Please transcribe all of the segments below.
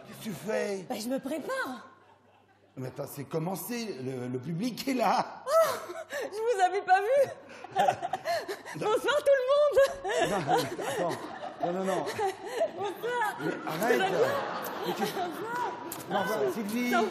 Qu'est-ce que tu fais? Ben, je me prépare. Mais attends, c'est commencé, le public est là. Je vous avais pas vu. Bonsoir tout le monde. Non, mais attends, non. Bonsoir. Mais arrête. Mais non, voilà, Sylvie. Non,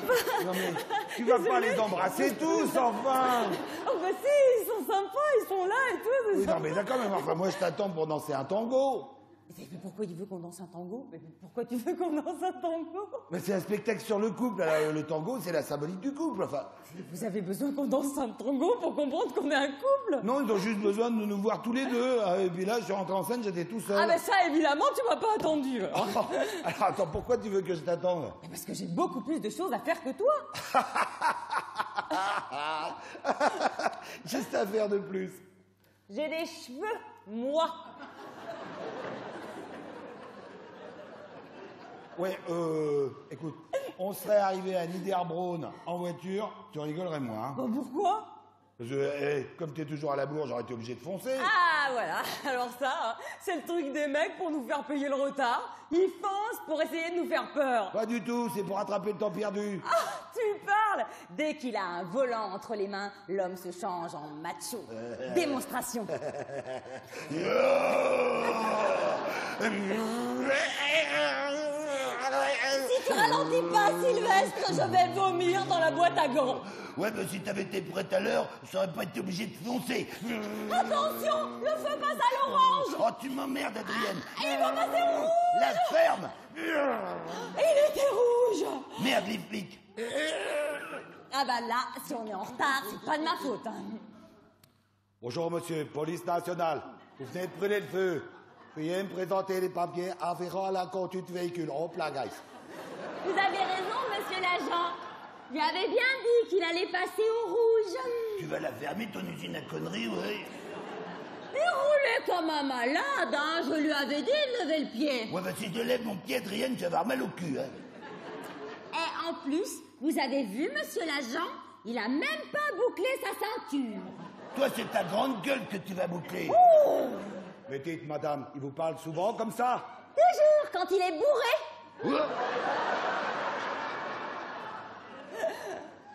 mais tu vas pas les embrasser tous, enfin. Oh bah si, ils sont sympas, ils sont là et tout. Oui, non, mais d'accord, mais enfin, moi je t'attends pour danser un tango. Mais pourquoi il veut qu'on danse un tango? Mais pourquoi tu veux qu'on danse un tango? Mais c'est un spectacle sur le couple. Alors, le tango, c'est la symbolique du couple, enfin. Vous avez besoin qu'on danse un tango pour comprendre qu'on est un couple? Non, ils ont juste besoin de nous voir tous les deux. Et puis là, je suis rentré en scène, j'étais tout seul. Ah ben ça, évidemment, tu m'as pas attendu. Oh, alors attends, pourquoi tu veux que je t'attende? Mais parce que j'ai beaucoup plus de choses à faire que toi. Juste à faire de plus. J'ai des cheveux, moi. Ouais, écoute, on serait arrivé à Niederbronn en voiture, tu rigolerais moins. Hein. Bah pourquoi? Parce que, comme t'es toujours à la bourre, j'aurais été obligé de foncer. Ah voilà, alors ça, c'est le truc des mecs pour nous faire payer le retard. Ils foncent pour essayer de nous faire peur. Pas du tout, c'est pour rattraper le temps perdu. Ah, tu parles. Dès qu'il a un volant entre les mains, l'homme se change en macho. Démonstration. Si tu ralentis pas, Sylvestre, je vais vomir dans la boîte à gants. Ouais, mais si t'avais été prête à l'heure, j'aurais pas été obligé de foncer. Attention, le feu passe à l'orange. Oh, tu m'emmerdes, Adrienne. Il va passer au rouge. La ferme. Il était rouge. Merde, les flics. Ah bah là, si on est en retard, c'est pas de ma faute. Hein. Bonjour, monsieur, police nationale. Vous venez de brûler le feu. Veuillez me présenter les papiers afférents à la conduite du véhicule. Hop là, guys. Vous avez raison, monsieur l'agent. J'avais bien dit qu'il allait passer au rouge. Tu vas la fermer, ton usine à conneries, oui. Il roulait comme un malade, hein. Je lui avais dit de lever le pied. Ouais, bah si je lève mon pied, Adrienne, tu vas avoir mal au cul, hein. Et en plus, vous avez vu, monsieur l'agent, il a même pas bouclé sa ceinture. Toi, c'est ta grande gueule que tu vas boucler. Oh. Mais dites, madame, il vous parle souvent comme ça? Toujours, quand il est bourré.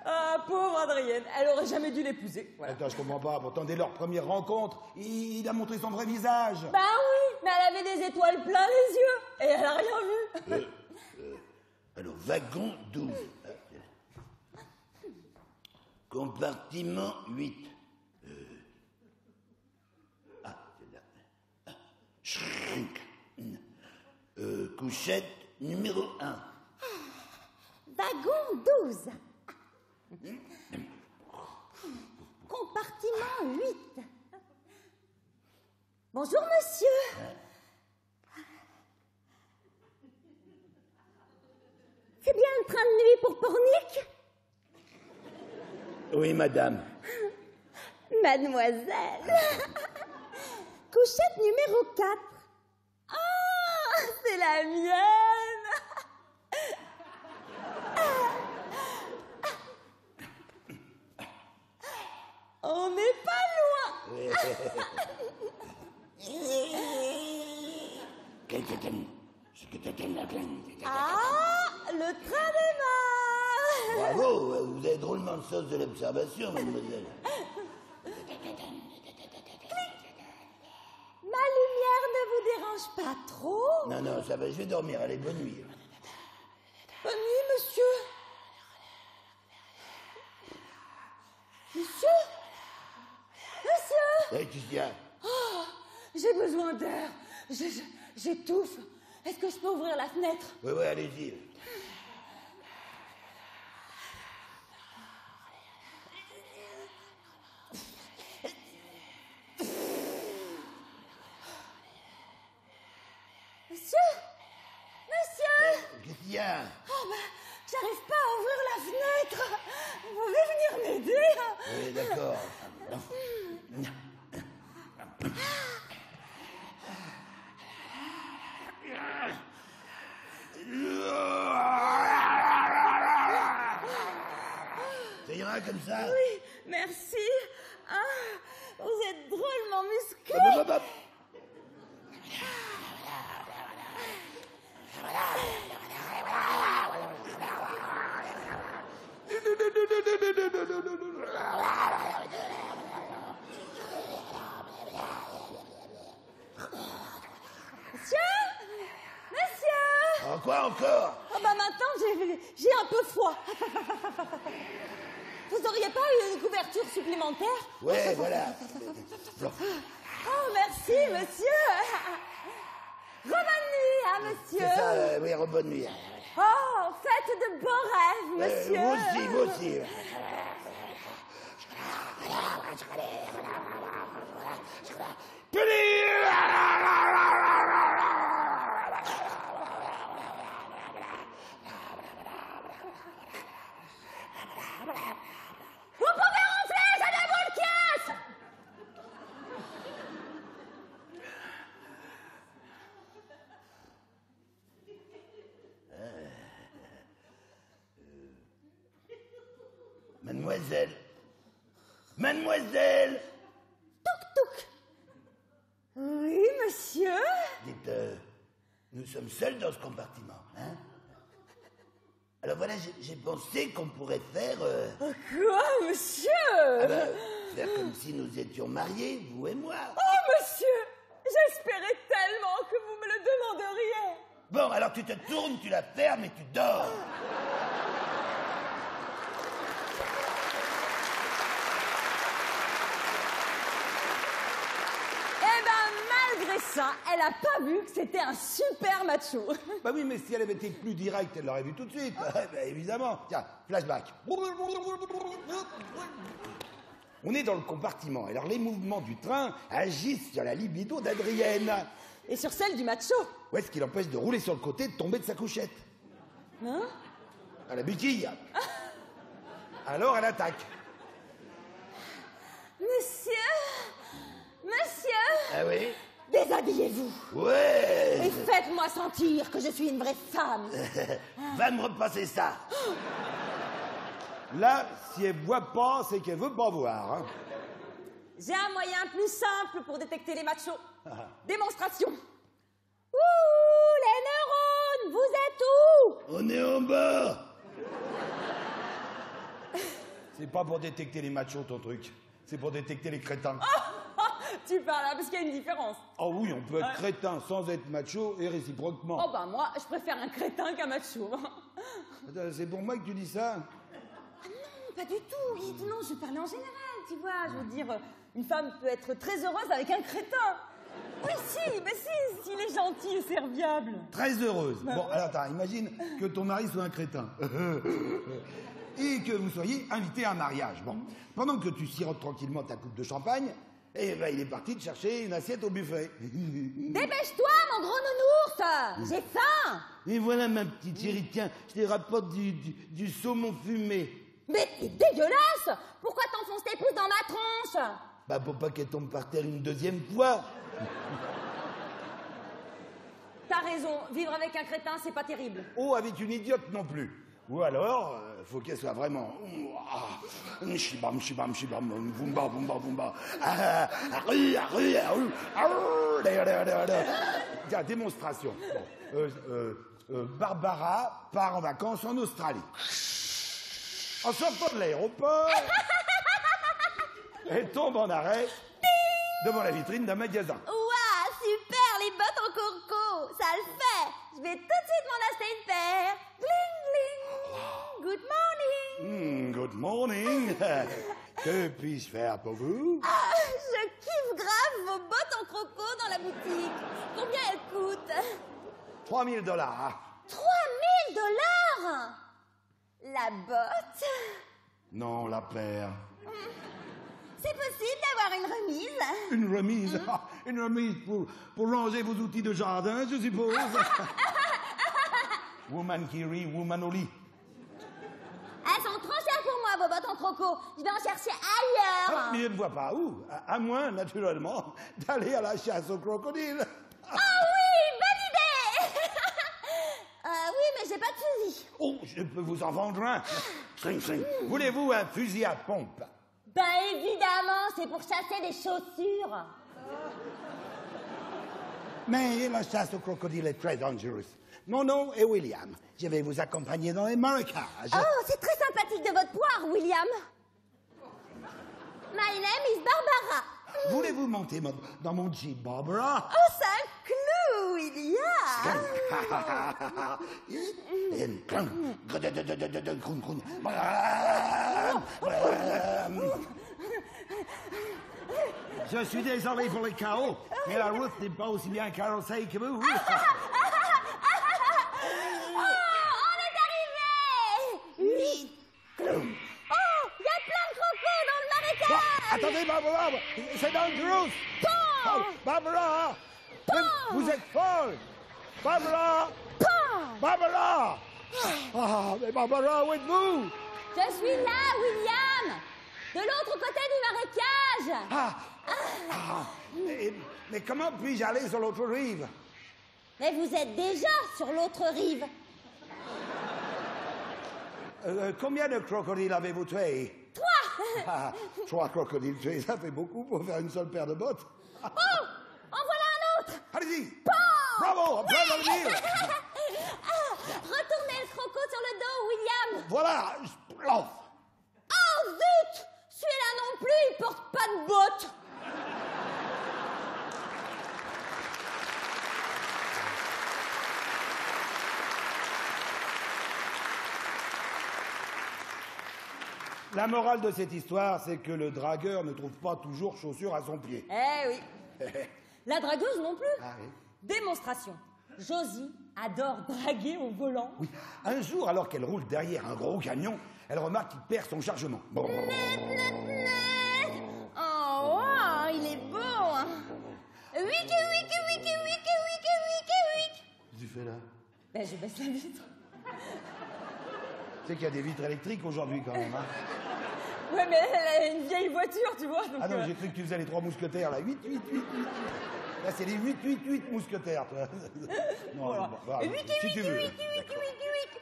Ah, pauvre Adrienne, elle aurait jamais dû l'épouser. Voilà. Attends, je comprends pas. Pourtant, dès leur première rencontre, il a montré son vrai visage. Bah oui, mais elle avait des étoiles plein les yeux et elle a rien vu. Alors, wagon 12. Compartiment 8. C'est là. Shrink. Couchette numéro 1. Wagon 12. Compartiment 8. Bonjour, monsieur. C'est bien le train de nuit pour Pornic? Oui, madame. Mademoiselle. Couchette numéro 4. Ah, c'est la mienne. On n'est pas loin. Ah, le train démarre. Bravo, vous avez drôlement le sens de l'observation, mademoiselle. Ma lumière ne vous dérange pas trop? Non, non, ça va, je vais dormir. Allez, bonne nuit. Bonne nuit, monsieur. Monsieur? Monsieur? Hey, tu tiens. Oh, j'ai besoin d'air. J'étouffe. Est-ce que je peux ouvrir la fenêtre? Oui, oui, allez-y. Monsieur? Monsieur? Qu'est-ce qu'il y a? Oh ben, j'arrive pas à ouvrir la fenêtre. Vous pouvez venir m'aider? Oui, d'accord. Ça ira comme ça? Oui, merci. Ah, vous êtes drôlement musclé. Hop, hop, hop. encore. Ah bah maintenant, j'ai un peu froid. Vous auriez pas eu une couverture supplémentaire? Ouais, voilà. Oh, merci, monsieur. Rebonne nuit, hein, monsieur. C'est ça, oui, rebonne nuit. Oh, faites de beaux rêves, monsieur. Vous aussi. Vous pouvez ronfler, ça déboule le casse. Mademoiselle. Touk. Oui, monsieur. Dites, nous sommes seuls dans ce compartiment, hein? Alors voilà, j'ai pensé qu'on pourrait faire... Quoi, monsieur? faire comme si nous étions mariés, vous et moi. Oh, monsieur, j'espérais tellement que vous me le demanderiez. Bon, alors tu te tournes, tu la fermes et tu dors. Eh ben, malgré ça, elle a pas vu que c'était un super macho. Bah oui, mais si elle avait été plus directe, elle l'aurait vu tout de suite. Bah, évidemment. Tiens, flashback. On est dans le compartiment. Alors les mouvements du train agissent sur la libido d'Adrienne. Et sur celle du macho. Ouais, ce qui l'empêche de rouler sur le côté et de tomber de sa couchette. Hein? À la béquille. Alors elle attaque. Monsieur, Ah oui? déshabillez-vous. Ouais. Et faites-moi sentir que je suis une vraie femme. Va me repasser ça. Là, si elle voit pas, c'est qu'elle veut pas voir. Hein. J'ai un moyen plus simple pour détecter les machos. Démonstration. Ouh, les neurones, vous êtes où? On est en bas. C'est pas pour détecter les machos, ton truc. C'est pour détecter les crétins. Tu parles là, parce qu'il y a une différence. Oh oui, on peut être crétin sans être macho et réciproquement. Oh bah moi, je préfère un crétin qu'un macho. Attends, c'est pour moi que tu dis ça? Ah non, pas du tout. Oui, non, je parlais en général, tu vois. Je veux dire, une femme peut être très heureuse avec un crétin. Oui, si, s'il est gentil et serviable. Très heureuse. Bon, alors attends, imagine que ton mari soit un crétin. Et que vous soyez invité à un mariage. Bon, pendant que tu sirotes tranquillement ta coupe de champagne, eh ben, il est parti de chercher une assiette au buffet. Dépêche-toi, mon gros nounours. J'ai faim. Et voilà, ma petite chérie, tiens, je te rapporte du saumon fumé. Mais t'es dégueulasse. Pourquoi t'enfonces tes pouces dans ma tronche? Bah, pour pas qu'elle tombe par terre une deuxième fois. T'as raison, vivre avec un crétin, c'est pas terrible. Oh, avec une idiote non plus. Ou alors, faut qu'elle soit vraiment... Shibam, vumba, vumba. Tiens, démonstration. Bon. Barbara part en vacances en Australie. En sortant de l'aéroport, elle tombe en arrêt devant la vitrine d'un magasin. Ouah, super, les bottes en coco, ça le fait. Je vais tout de suite m'en acheter une paire. Bling, bling. Good morning. Good morning. Que puis-je faire pour vous? Ah, je kiffe grave vos bottes en croco dans la boutique. Combien elles coûtent? $3 000. 3 000 $? La botte? Non, la paire. C'est possible d'avoir une remise? Une remise? Une remise pour ranger vos outils de jardin, je suppose. Woman qui rit, woman au lit. Elles sont trop chères pour moi, vos bottes en croco. Je vais en chercher ailleurs. Mais je ne vois pas où. À moins, naturellement, d'aller à la chasse au crocodile. Ah oui, bonne idée. Oui, mais j'ai pas de fusil. Oh, je peux vous en vendre un. Voulez-vous un fusil à pompe? Ben évidemment, c'est pour chasser des chaussures. Mais la chasse au crocodile est très dangereuse. Mon nom est William. Je vais vous accompagner dans les marécages. Oh, c'est très sympathique de votre part, William. My name is Barbara. Voulez-vous monter dans mon Jeep, Barbara? Oh, c'est un clou, William. Je suis désolé pour les chaos, mais la route n'est pas aussi bien carrossée que vous. On est arrivé. Oui. Oh, il y a plein de crocos dans le marécage. Attendez, Barbara, c'est dangereux. Oh, Barbara, vous êtes folle. Barbara, Barbara. Ah, mais Barbara, où êtes-vous? Je suis là, William. De l'autre côté du marécage. Mais comment puis-je aller sur l'autre rive? Mais vous êtes déjà sur l'autre rive. Combien de crocodiles avez-vous tués? 3. 3 crocodiles tués, ça fait beaucoup pour faire une seule paire de bottes. Oh, en voilà un autre. Allez-y. Bravo, applaudissez. Retournez le croco sur le dos, William. Voilà, plof. Oh, zut. Celui-là non plus, il porte pas de bottes. La morale de cette histoire, c'est que le dragueur ne trouve pas toujours chaussures à son pied. Eh oui. La dragueuse non plus. Ah oui. Démonstration. Josie adore draguer au volant. Oui. Un jour, alors qu'elle roule derrière un gros camion, elle remarque qu'il perd son chargement. Bon. Oh, wow, il est beau. Hein. Wiki, wiki, wiki, wiki, wiki, wiki, wiki. Qu'est-ce que tu fais là? Ben, je baisse la vitre. Tu sais qu'il y a des vitres électriques aujourd'hui quand même. Hein. Ouais, mais elle a une vieille voiture, tu vois. Donc, Ah non, j'ai cru que tu faisais les 3 mousquetaires là. 8, 8, 8, 8. Là, c'est les 8, 8, 8 mousquetaires. Toi. Non, voilà. bon, Wiki, si tu wiki, veux. wiki, wiki, D'accord. wiki, wiki.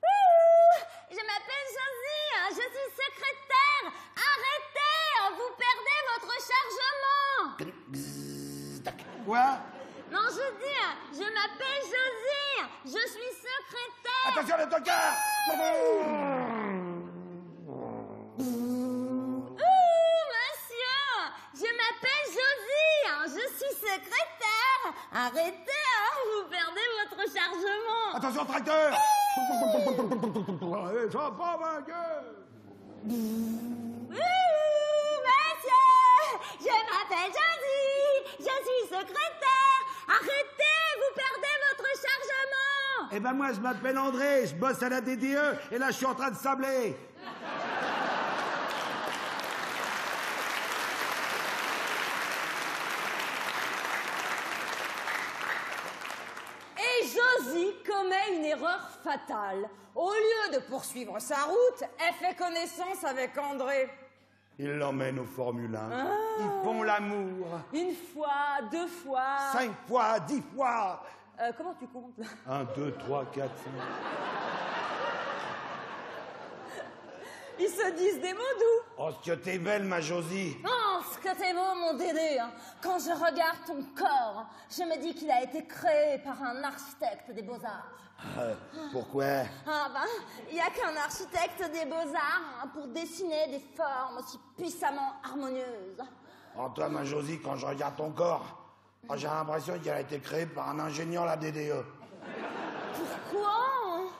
Ouh, je m'appelle Josie, hein, je suis secrétaire. Arrêtez, vous perdez votre chargement. Quoi? Non, je dis, je m'appelle Josie, je suis secrétaire. Attention, le tocard! Monsieur, je m'appelle Josie, je suis secrétaire. Arrêtez, vous perdez votre chargement. Attention, tracteur! Ils sont pas vainqueurs! Monsieur, je m'appelle Josie, je suis secrétaire. Arrêtez, vous perdez votre chargement. Eh ben moi, je m'appelle André, je bosse à la DDE, et là, je suis en train de sabler. Et Josie commet une erreur fatale. Au lieu de poursuivre sa route, elle fait connaissance avec André. Ils l'emmènent au Formule 1. Ils font l'amour. 1 fois, 2 fois... 5 fois, 10 fois. Comment tu comptes, là? 1, 2, 3, 4, 5. Ils se disent des mots doux. Oh, ce que t'es belle, ma Josie. Oh, ce que t'es beau, mon Dédé. Quand je regarde ton corps, je me dis qu'il a été créé par un architecte des beaux-arts. Pourquoi? Ah ben, il n'y a qu'un architecte des beaux-arts pour dessiner des formes aussi puissamment harmonieuses. Oh, toi, ma Josie, quand je regarde ton corps, j'ai l'impression qu'elle a été créée par un ingénieur à la DDE. Pourquoi?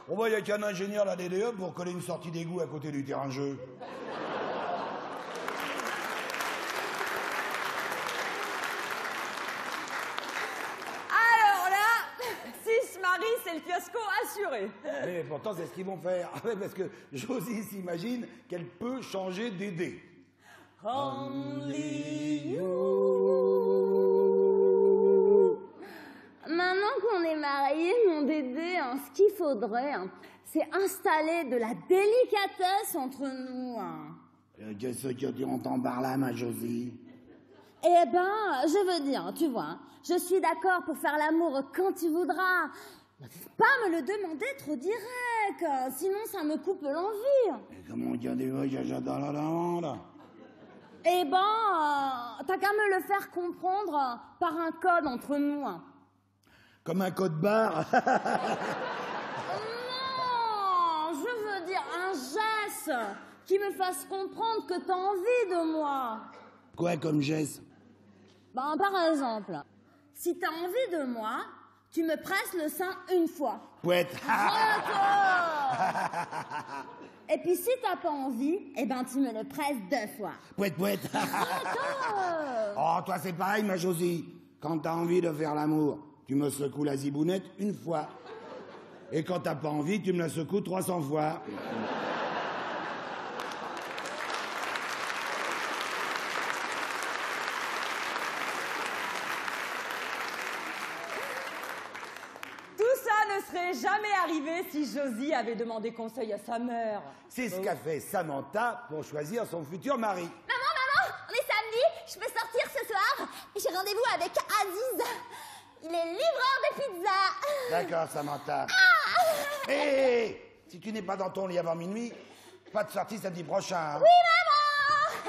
On voit, il n'y a qu'un ingénieur à la DDE pour coller une sortie d'égout à côté du terrain de jeu. Alors là, si se marie, c'est le fiasco assuré. Mais pourtant, c'est ce qu'ils vont faire. Parce que Josie s'imagine qu'elle peut changer d'idée. Only you. Maintenant qu'on est mariés, mon Dédé, ce qu'il faudrait, c'est installer de la délicatesse entre nous. Qu'est-ce que tu entends par là, ma Josie? Eh ben, je veux dire, tu vois, je suis d'accord pour faire l'amour quand tu voudras. Pas me le demander trop direct, sinon ça me coupe l'envie. Et comment il y a des voyages dans la demande? Eh ben, t'as qu'à me le faire comprendre par un code entre nous. Comme un code barre. Non, je veux dire un geste qui me fasse comprendre que t'as envie de moi. Quoi comme geste? Ben, par exemple, si t'as envie de moi, tu me presses le sein une fois. Pouette. Et puis si t'as pas envie, eh ben tu me le presses 2 fois. Pouette. Oh, toi, c'est pareil, ma Josie. Quand t'as envie de faire l'amour, tu me secoues la zibounette une fois. Et quand t'as pas envie, tu me la secoues 300 fois. Ne serait jamais arrivé si Josie avait demandé conseil à sa mère. C'est ce qu'a fait Samantha pour choisir son futur mari. Maman, on est samedi, je peux sortir ce soir. J'ai rendez-vous avec Aziz. Il est livreur de pizza. D'accord, Samantha. Hé, si tu n'es pas dans ton lit avant minuit, pas de sortie samedi prochain. Hein. Oui,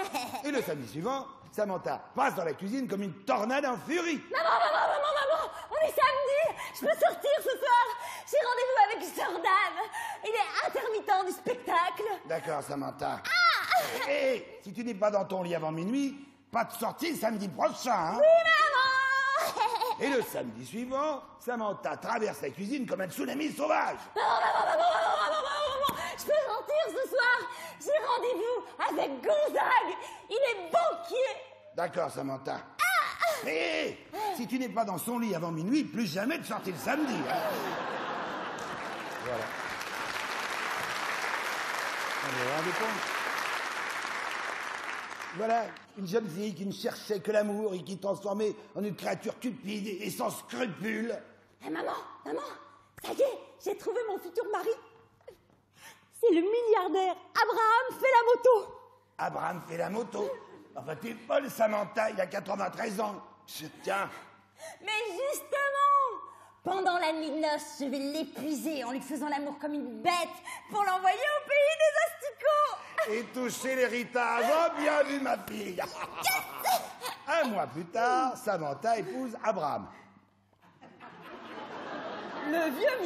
maman. Et le samedi suivant, Samantha passe dans la cuisine comme une tornade en furie. Maman, on est samedi. Je peux sortir ce soir. J'ai rendez-vous avec Jordan. Il est intermittent du spectacle. D'accord, Samantha. Hé, si tu n'es pas dans ton lit avant minuit, pas de sortie samedi prochain. Hein. Oui, maman. Et le samedi suivant, Samantha traverse la cuisine comme un tsunami sauvage. Maman, je peux sortir ce soir. J'ai rendez-vous avec Gonzague. Il est banquier. D'accord, Samantha. Hé, si tu n'es pas dans son lit avant minuit, plus jamais de sortir le samedi. Hein. Voilà. Vous vous rendez compte ? Voilà, une jeune fille qui ne cherchait que l'amour et qui transformait en une créature cupide et sans scrupules. Hey, maman, ça y est, j'ai trouvé mon futur mari. C'est le milliardaire Abraham fait la moto. Abraham fait la moto. Enfin, t'es folle, Samantha, il a 93 ans. Tiens. Mais justement, pendant la nuit de noces, je vais l'épuiser en lui faisant l'amour comme une bête pour l'envoyer au pays des asticots. Et toucher l'héritage. Oh, bien vu, ma fille. Un mois plus tard, Samantha épouse Abraham. Le vieux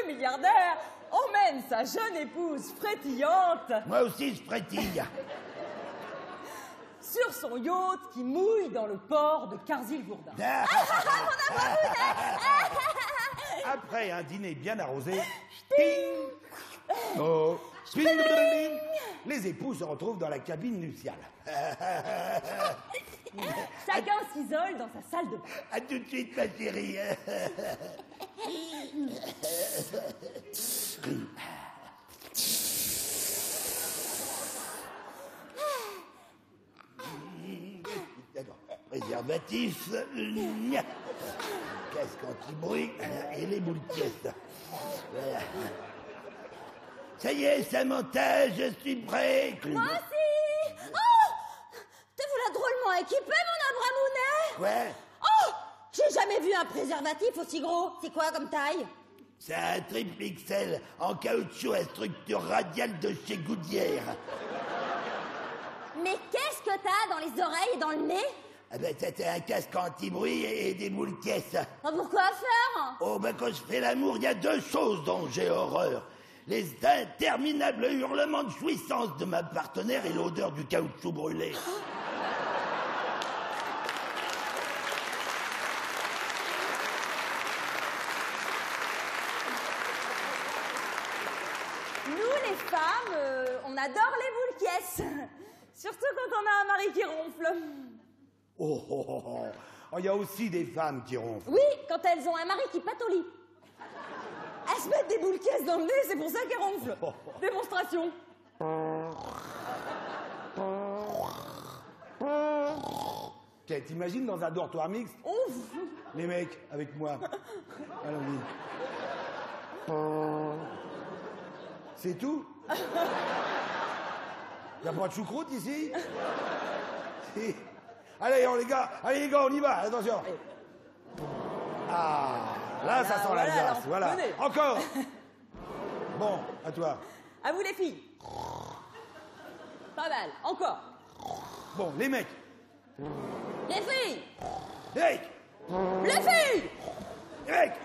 milliardaire emmène sa jeune épouse frétillante Moi aussi, je frétille. sur son yacht qui mouille dans le port de Carzil-Gourdin. Après un dîner bien arrosé, ting, oh, ping, ping, les époux se retrouvent dans la cabine nuptiale. Chacun s'isole dans sa salle de bain. À tout de suite, ma chérie. D'accord. Préservatif, casque anti-bruit et les boules pièces. Voilà. Ça y est, Samantha, je suis prêt. Moi aussi. Oh, te voilà drôlement équipé, mon Abramounet. Ouais. Oh, j'ai jamais vu un préservatif aussi gros. C'est quoi comme taille? C'est un triple XL en caoutchouc à structure radiale de chez Goodyear. Mais qu'est-ce que t'as dans les oreilles et dans le nez? Ah ben, c'était un casque anti-bruit et des boules caisses. Oh, pourquoi faire? Oh, ben, quand je fais l'amour, il y a 2 choses dont j'ai horreur. Les interminables hurlements de jouissance de ma partenaire et l'odeur du caoutchouc brûlé. Nous, les femmes, on adore les boules caisses. Surtout quand on a un mari qui ronfle. Oh, oh, oh, oh. Oh, il y a aussi des femmes qui ronflent. Oui, quand elles ont un mari qui pète au lit. Elles se mettent des boules caisses dans le nez, c'est pour ça qu'elles ronflent. Démonstration. Tiens, t'imagines dans un dortoir mixte, Ouf. les mecs, avec moi. Allons-y. C'est tout? Y'a pas de choucroute ici? Si. Allez, les gars, on y va, attention. Ah, là, ça sent voilà, l'Alsace, alors, voilà. venez. Encore. Bon, à toi. À vous les filles. Pas mal, encore. Bon, les mecs. Les filles. Les mecs. Les filles. Les mecs.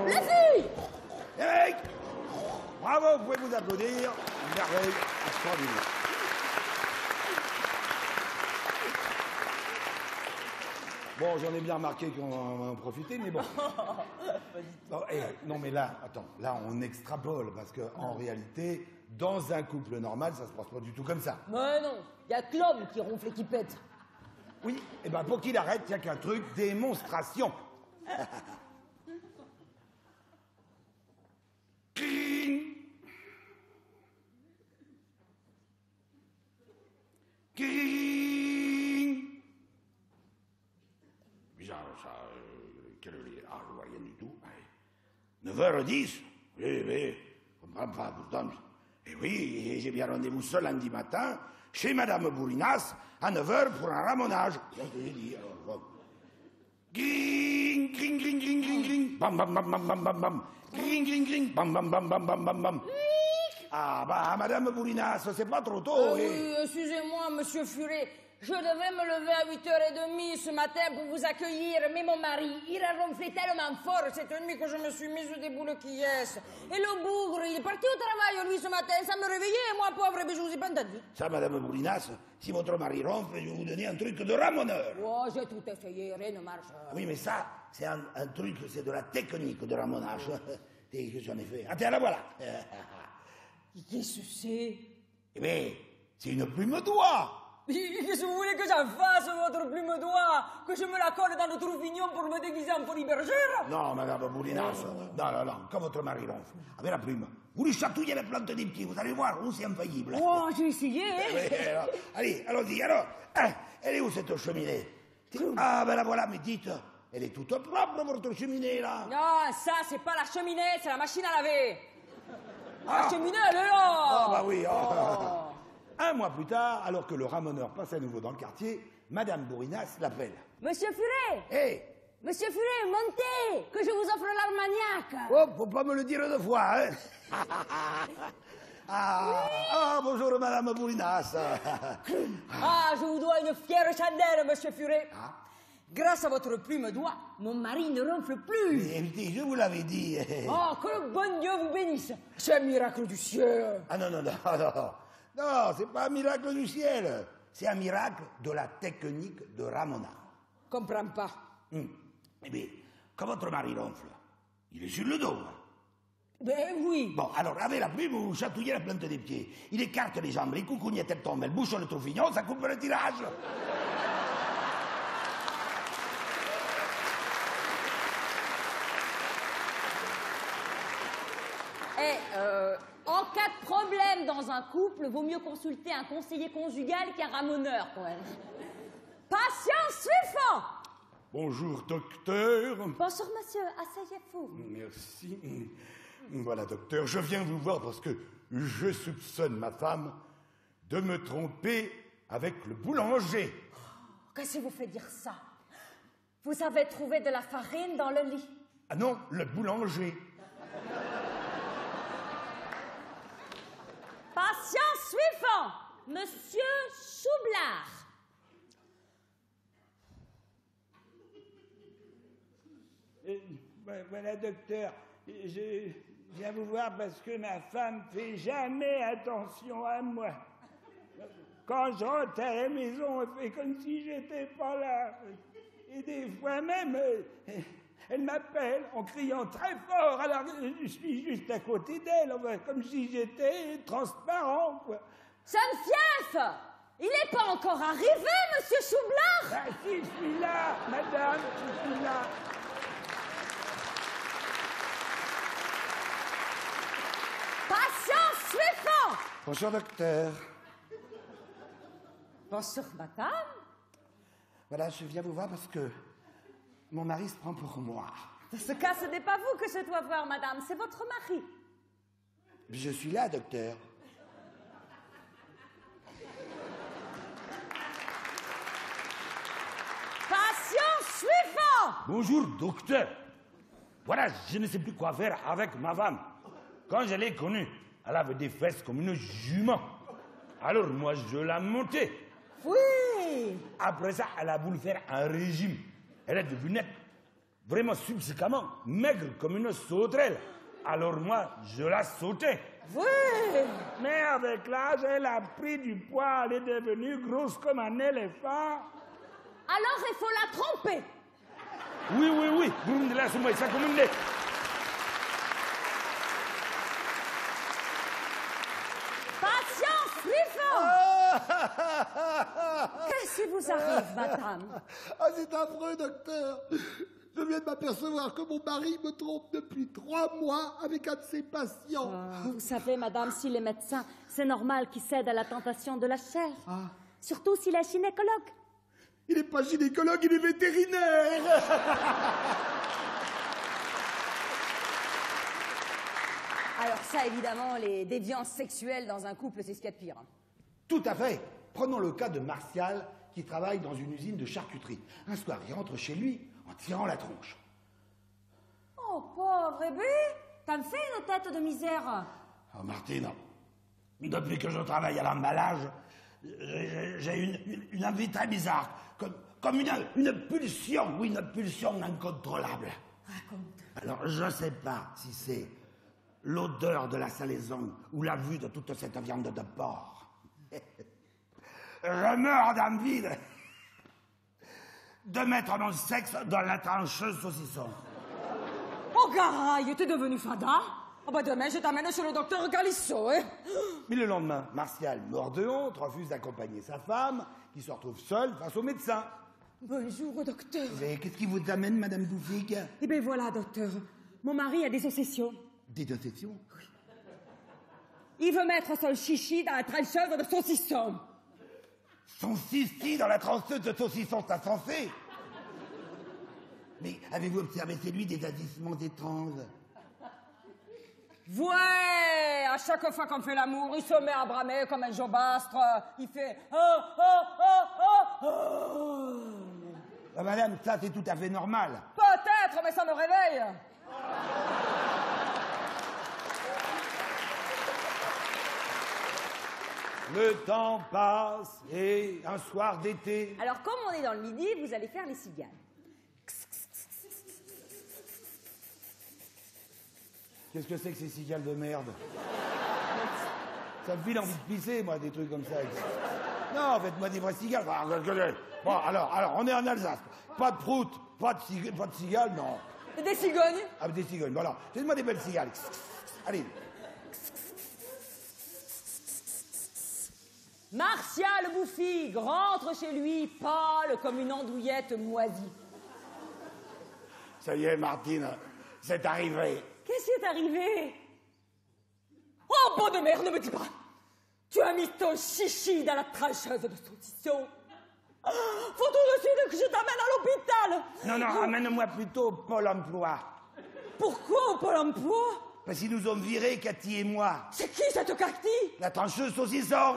Les filles. Les mecs. Bravo, vous pouvez vous applaudir. Merveille extraordinaire. Bon, j'en ai bien remarqué qu'on va en profiter, mais bon. Non, non, mais là, attends, là, on extrapole, parce que en réalité, dans un couple normal, ça se passe pas du tout comme ça. Mais non, il y a que l'homme qui ronfle et qui pète. Oui, et ben pour qu'il arrête, il n'y a qu'un truc, démonstration. Cring. Cring. Bizarre, ça. Quelle heure il est? Ah, je vois rien du tout. 9h10. Oui, je comprends pas, pourtant. Et oui, j'ai bien rendez-vous ce lundi matin chez Madame Bourinas à 9h pour un ramonage. Gring, gring, gring, gring, gring, gring. Bam, bam, bam, bam, bam, bam, bam. Gring, gring, gring. Bam, bam, bam, bam, bam, bam, bam. Ah, bah, Madame Bourinas, c'est pas trop tôt, Oui, excusez-moi, Monsieur Furet. Je devais me lever à 8h30 ce matin pour vous accueillir, mais mon mari, il a ronflé tellement fort cette nuit que je me suis mise des boules qui est. Et le bougre, il est parti au travail, lui, ce matin, sans me réveiller, et moi, pauvre, je vous ai pas entendu. Ça, Madame Bourinas, si votre mari ronfle, je vais vous donner un truc de ramoneur. Oh, j'ai tout essayé, rien ne marche. Oui, mais ça, c'est un truc, c'est de la technique de ramonage. Et que j'en ai fait. Ah, tiens, la voilà. Qu'est-ce que c'est? Eh bien, c'est une plume d'oie. Qu'est-ce que vous voulez que j'en fasse, votre plume d'oie? Que je me la colle dans le trouvignon pour me déguiser en folie bergère? Non, Madame Bourinas, non, quand votre mari ronfle, avec la plume, vous lui chatouillez la plante des pieds, vous allez voir, c'est infaillible. Oh, j'ai essayé. Allez, allons-y, alors, elle est où cette cheminée? Ah, ben la voilà, mais dites, elle est toute propre, votre cheminée, là. Non, ça, c'est pas la cheminée, c'est la machine à laver. Ah. La cheminée, elle est là. Ah, bah oui, Un mois plus tard, alors que le ramoneur passe à nouveau dans le quartier, Madame Bourinas l'appelle. Monsieur Furet! Hé! Monsieur Furet, montez! Que je vous offre l'armagnac! Oh, faut pas me le dire deux fois, hein? Bonjour, Madame Bourinas. Ah, je vous dois une fière chandelle, Monsieur Furet. Grâce à votre plume d'oie, mon mari ne ronfle plus. Écoutez, je vous l'avais dit. Oh, que le bon Dieu vous bénisse. C'est un miracle du ciel. Ah non. Non, c'est pas un miracle du ciel. C'est un miracle de la technique de ramonage. Comprends pas. Eh bien, quand votre mari ronfle, il est sur le dos. Ben oui. Bon, alors, avec la plume, vous chatouillez la plante des pieds. Il écarte les jambes, les coucougnettes, elles tombent, elle bouche le troufignon, ça coupe le tirage. En cas de problème dans un couple, vaut mieux consulter un conseiller conjugal qu'un ramoneur, quand même. Patient suivant! Bonjour, docteur. Bonjour, monsieur. Asseyez-vous. Merci. Voilà, docteur, je viens vous voir parce que je soupçonne ma femme de me tromper avec le boulanger. Qu'est-ce qui vous fait dire ça? Vous avez trouvé de la farine dans le lit? Ah non, le boulanger. Patient suivant, monsieur Choublard. Voilà, docteur, je viens vous voir parce que ma femme fait jamais attention à moi. Quand je rentre à la maison, elle fait comme si j'étais pas là. Et des fois même, elle m'appelle en criant très fort, alors je suis juste à côté d'elle, comme si j'étais transparent, quoi. Sainte-Fief, il n'est pas encore arrivé, monsieur Choublard? Ah si, je suis là, madame, je suis là. Patient suivant. Bonjour, docteur. Bonjour, madame. Voilà, je viens vous voir parce que mon mari se prend pour moi. Dans ce cas, ce n'est pas vous que je dois voir, madame, c'est votre mari. Je suis là, docteur. Patient suivant. Bonjour, docteur. Voilà, je ne sais plus quoi faire avec ma femme. Quand je l'ai connue, elle avait des fesses comme une jument. Alors moi, je l'ai montée. Oui. Après ça, elle a voulu faire un régime. Elle est devenue nette, vraiment subséquemment maigre comme une sauterelle. Alors moi, je l'ai sautée. Oui. Mais avec l'âge, elle a pris du poids, elle est devenue grosse comme un éléphant. Alors il faut la tromper. Oui, oui, oui. Laisse-moi ça comme une lettre. Patience, suivant. Qu'est-ce qui vous arrive, madame? Ah, c'est affreux, docteur. Je viens de m'apercevoir que mon mari me trompe depuis 3 mois avec un de ses patients. Vous savez, madame, si les médecins, c'est normal qu'ils cèdent à la tentation de la chair. Surtout s'il est gynécologue. Il n'est pas gynécologue, il est vétérinaire. Alors ça, évidemment, les déviances sexuelles dans un couple, c'est ce qu'il y a de pire. Tout à fait. Prenons le cas de Martial, qui travaille dans une usine de charcuterie. Un soir, il rentre chez lui en tirant la tronche. Oh, pauvre bébé, t'as me fait une tête de misère. Oh, Martine, depuis que je travaille à l'emballage, j'ai une envie très bizarre, comme une pulsion, oui, une pulsion incontrôlable. Raconte. Alors, je ne sais pas si c'est l'odeur de la salaison ou la vue de toute cette viande de porc. Je meurs d'envie de mettre mon sexe dans la trancheuse saucisson. Oh, Garaille, t'es devenu fada? Oh, bah demain, je t'amène chez le docteur Galisso, hein? Mais le lendemain, Martial, mort de honte, refuse d'accompagner sa femme, qui se retrouve seule face au médecin. Bonjour, docteur. Mais qu'est-ce qui vous amène, Madame Bouffique? Eh bien, voilà, docteur. Mon mari a des obsessions. Des obsessions? Il veut mettre son chichi dans la trancheuse de saucisson. Son cici dans la trancheuse de saucisson, c'est insensé. Mais avez-vous observé chez lui des agissements étranges? Ouais, à chaque fois qu'on fait l'amour, il se met à bramer comme un jobastre. Il fait « Oh, oh, oh, oh, oh !» Ah, madame, ça c'est tout à fait normal. Peut-être, mais ça me réveille. Le temps passe et un soir d'été... Alors, comme on est dans le midi, vous allez faire les cigales. Qu'est-ce que c'est que ces cigales de merde? Ça me file envie de pisser, moi, des trucs comme ça. Non, faites-moi des vraies cigales. Bon, alors, on est en Alsace. Pas de prout, pas de cigales, non. Et des cigognes? Ah, des cigognes, voilà. Faites-moi des belles cigales. Allez. Martial Bouffigue rentre chez lui, pâle comme une andouillette moisie. Ça y est, Martine, c'est arrivé. Qu'est-ce qui est arrivé? Oh, bon de merde, ne me dis pas. Tu as mis ton chichi dans la trancheuse de saucisson. Faut tout de suite que je t'amène à l'hôpital. Non, amène-moi plutôt au Pôle emploi. Pourquoi au Pôle emploi? Parce qu'ils nous ont virés, Cathy et moi. C'est qui cette Cathy? La trancheuse saucisson.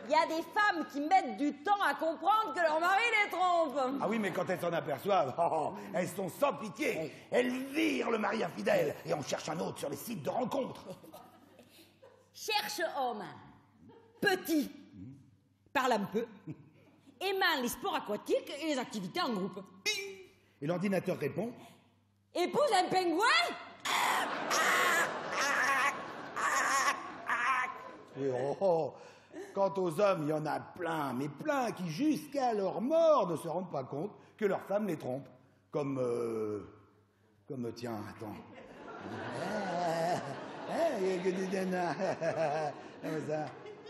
Il y a des femmes qui mettent du temps à comprendre que leur mari les trompe. Ah oui, mais quand elles s'en aperçoivent, elles sont sans pitié. Elles virent le mari infidèle et on cherche un autre sur les sites de rencontres. Cherche homme. Petit. Parle un peu. Aimant les sports aquatiques et les activités en groupe. Et l'ordinateur répond. Épouse un pingouin? Et quant aux hommes, il y en a plein, mais plein qui, jusqu'à leur mort, ne se rendent pas compte que leur femme les trompe. Comme, tiens, attends.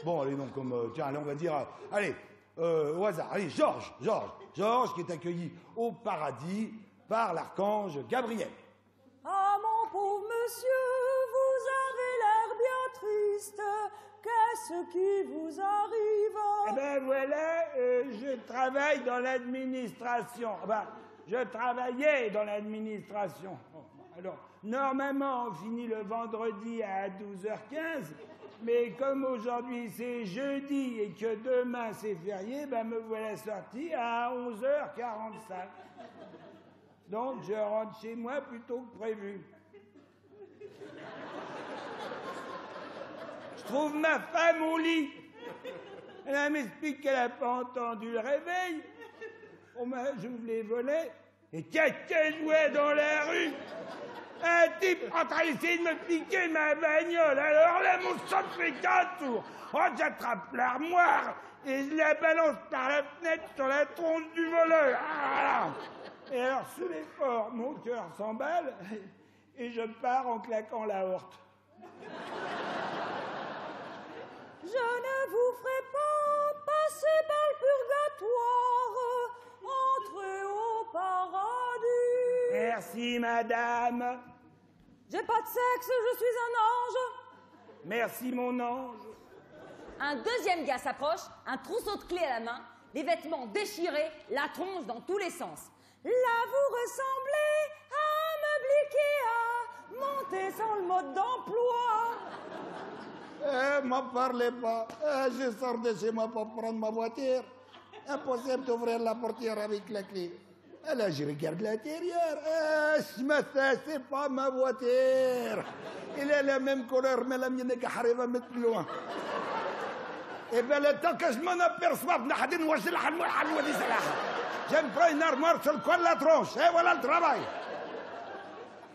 Bon, allez, non, tiens, allez, on va dire, allez, au hasard, allez, Georges, qui est accueilli au paradis par l'archange Gabriel. Ah, mon pauvre monsieur, vous avez l'air bien triste. Qu'est-ce qui vous arrive? Eh ben voilà, je travaille dans l'administration. Enfin, je travaillais dans l'administration. Alors, normalement, on finit le vendredi à 12h15, mais comme aujourd'hui c'est jeudi et que demain c'est férié, ben me voilà sorti à 11h45. Donc, je rentre chez moi plus tôt que prévu. Je trouve ma femme au lit. Elle m'explique qu'elle n'a pas entendu le réveil. J'ouvre les volets et qu'elle jouait dans la rue. Un type en train d'essayer de me piquer ma bagnole. Alors là, mon sang fait qu'un tour. Oh, j'attrape l'armoire et je la balance par la fenêtre sur la tronche du voleur. Ah, et alors, sous l'effort, mon cœur s'emballe et je pars en claquant la horte. Je ne vous ferai pas passer par le purgatoire, entrez au paradis. Merci, madame. J'ai pas de sexe, je suis un ange. Merci, mon ange. Un deuxième gars s'approche, un trousseau de clés à la main, les vêtements déchirés, la tronche dans tous les sens. Là, vous ressemblez à un meuble Ikea, monté sans le mode d'emploi. M'en parlez pas. Je sors de chez moi pour prendre ma voiture. Impossible d'ouvrir la portière avec la clé. Là, je regarde l'intérieur. Je me fais, c'est pas ma voiture. Elle a la même couleur, mais la mienne est arrive à mettre plus loin. Et bien, le temps que je m'en aperçois, je me prends une armoire sur le coin de la tronche. Et voilà le travail.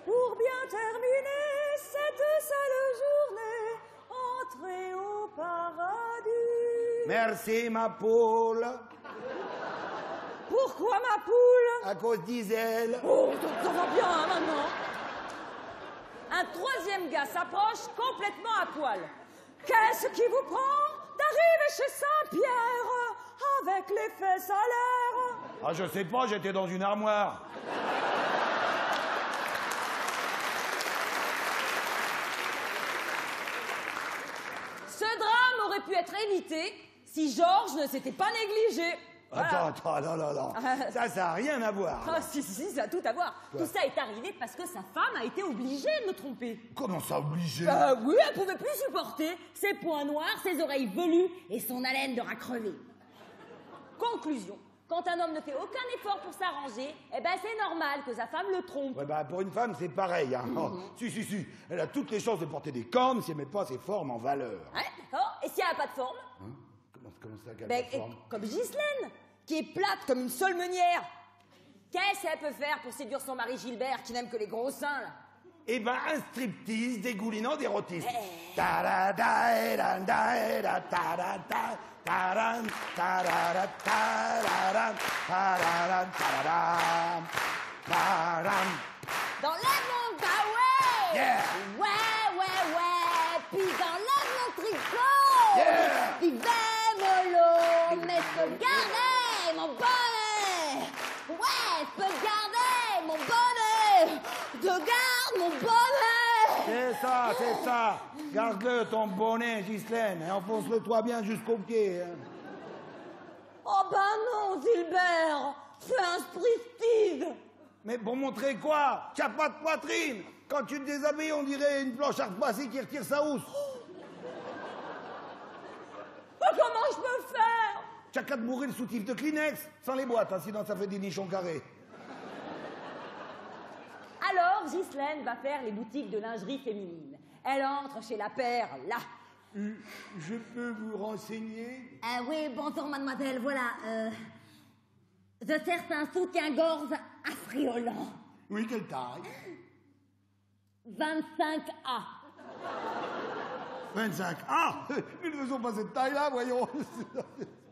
Pour bien terminer cette seule journée, entrez au paradis. Merci, ma poule. Pourquoi ma poule? À cause d'Iselle. Oh, ça va bien, hein, maintenant. Un troisième gars s'approche, complètement à poil. Qu'est-ce qui vous prend d'arriver chez Saint-Pierre avec les fesses à l'air? Ah, je sais pas, j'étais dans une armoire. Ce drame aurait pu être évité si Georges ne s'était pas négligé. Voilà. Attends, non. Ça n'a rien à voir. Ah, si, ça a tout à voir. Tout ça est arrivé parce que sa femme a été obligée de le tromper. Comment ça, obligé? Oui, elle pouvait plus supporter ses poings noirs, ses oreilles velues et son haleine de rat crevé. Conclusion. Quand un homme ne fait aucun effort pour s'arranger, eh ben c'est normal que sa femme le trompe. Ouais, bah, pour une femme, c'est pareil. Hein. Oh, si. Elle a toutes les chances de porter des cornes si elle met pas ses formes en valeur. Ouais, d'accord. Et si elle n'a pas de forme? Hein? Comment ça, qu'elle Ben, a pas de forme? comme Ghislaine, qui est plate comme une seule meunière. Qu'est-ce qu'elle peut faire pour séduire son mari Gilbert, qui n'aime que les gros seins, là? Eh ben, un striptease dégoulinant d'érotisme. Dans mon ouais! Yeah! Ouais! Puis dans mon tricot! Yeah! Puis mollo! Mais je peux garder mon bonnet! Ouais, je peux garder mon bonnet! Je garde mon bonnet! C'est ça. Garde-le, ton bonnet, Ghislaine, et enfonce-le toi bien jusqu'au pied. Hein. Oh ben non, Gilbert, fais un striptease. Mais pour montrer quoi? T'as pas de poitrine. Quand tu te déshabilles, on dirait une planche à repasser qui retire sa housse. Mais comment je peux faire? T'as qu'à te bourrer le soutif de Kleenex, sans les boîtes, hein, sinon ça fait des nichons carrés. Alors, Ghislaine va faire les boutiques de lingerie féminine. Elle entre chez la Perle, là. Je peux vous renseigner? Oui, bonjour mademoiselle, voilà. Je cherche un soutien-gorge affriolant. Oui, quelle taille? 25A. 25. Ah, nous ne faisons pas cette taille-là, voyons.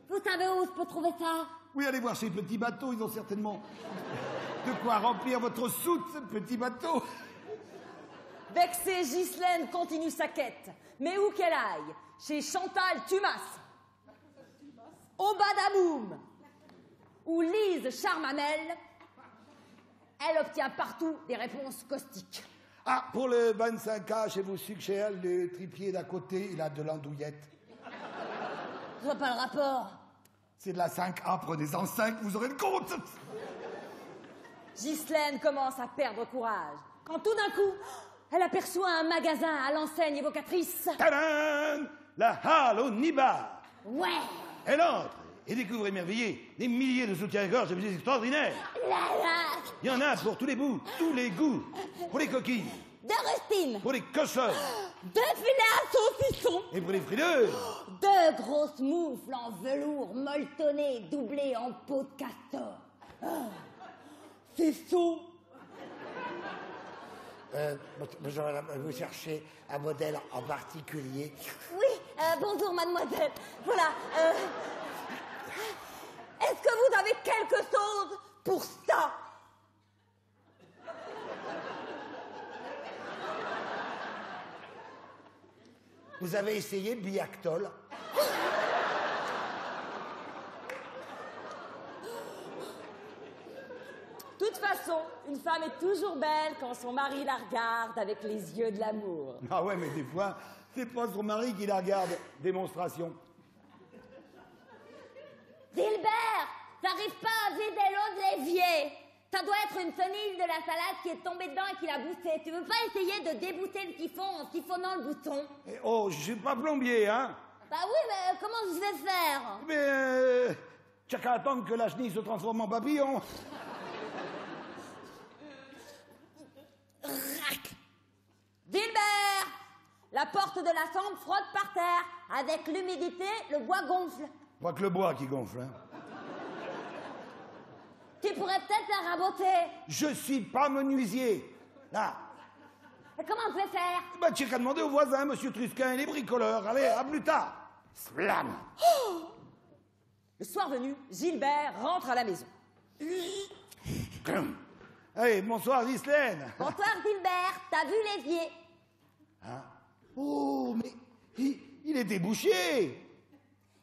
Vous savez où je peux trouver ça? Oui, allez voir ces petits bateaux, ils ont certainement de quoi remplir votre soute, ce petit bateau. Vexée, Ghislaine continue sa quête. Mais où qu'elle aille? Chez Chantal Thumas, au Badaboum, ou Lise Charmamel, elle obtient partout des réponses caustiques. Ah, pour le 25K, chez vous suggère le tripier d'à côté, il a de l'andouillette. Je vois pas le rapport. C'est de la 5A, prenez-en 5, vous aurez le compte. Ghislaine commence à perdre courage, quand tout d'un coup, elle aperçoit un magasin à l'enseigne évocatrice. Tadam! La Halle au Nibar. Ouais. Elle entre et découvre émerveillée des milliers de soutiens-gorge objets extraordinaires. Il y en a pour tous les bouts, tous les goûts. Pour les coquilles, De rustine. pour les cochons De filets à saucisson. et pour les frileuses. De grosses moufles en velours molletonné doublées en peau de castor. Oh, c'est chaud. Bonjour, madame. Vous cherchez un modèle en particulier? Oui, bonjour, mademoiselle. Voilà. Est-ce que vous avez quelque chose pour ça? Vous avez essayé Biactol? De toute façon, une femme est toujours belle quand son mari la regarde avec les yeux de l'amour. Ah ouais, mais des fois, c'est pas son mari qui la regarde. Démonstration. Dilbert, t'arrives pas à vider l'eau de l'évier. Ça doit être une chenille de la salade qui est tombée dedans et qui l'a bouffé. Tu veux pas essayer de débouter le siphon en siphonnant le bouton? Eh, oh, je suis pas plombier, hein. Bah oui, mais comment je vais faire? Mais t'as qu'à attendre que la chenille se transforme en papillon. Dilbert, la porte de la chambre frotte par terre. Avec l'humidité, le bois gonfle. Pas que le bois qui gonfle, hein. Tu pourrais peut-être la raboter. Je suis pas menuisier. Là. Et comment on peut faire? Bah, tu qu'à demander au voisin, monsieur Trusquin, il est bricoleur. Allez, à plus tard. Slam. Le soir venu, Gilbert rentre à la maison. Allez, bonsoir, Ghislaine. Bonsoir, Dilbert. T'as vu l'évier? Hein? Oh, mais il est débouché.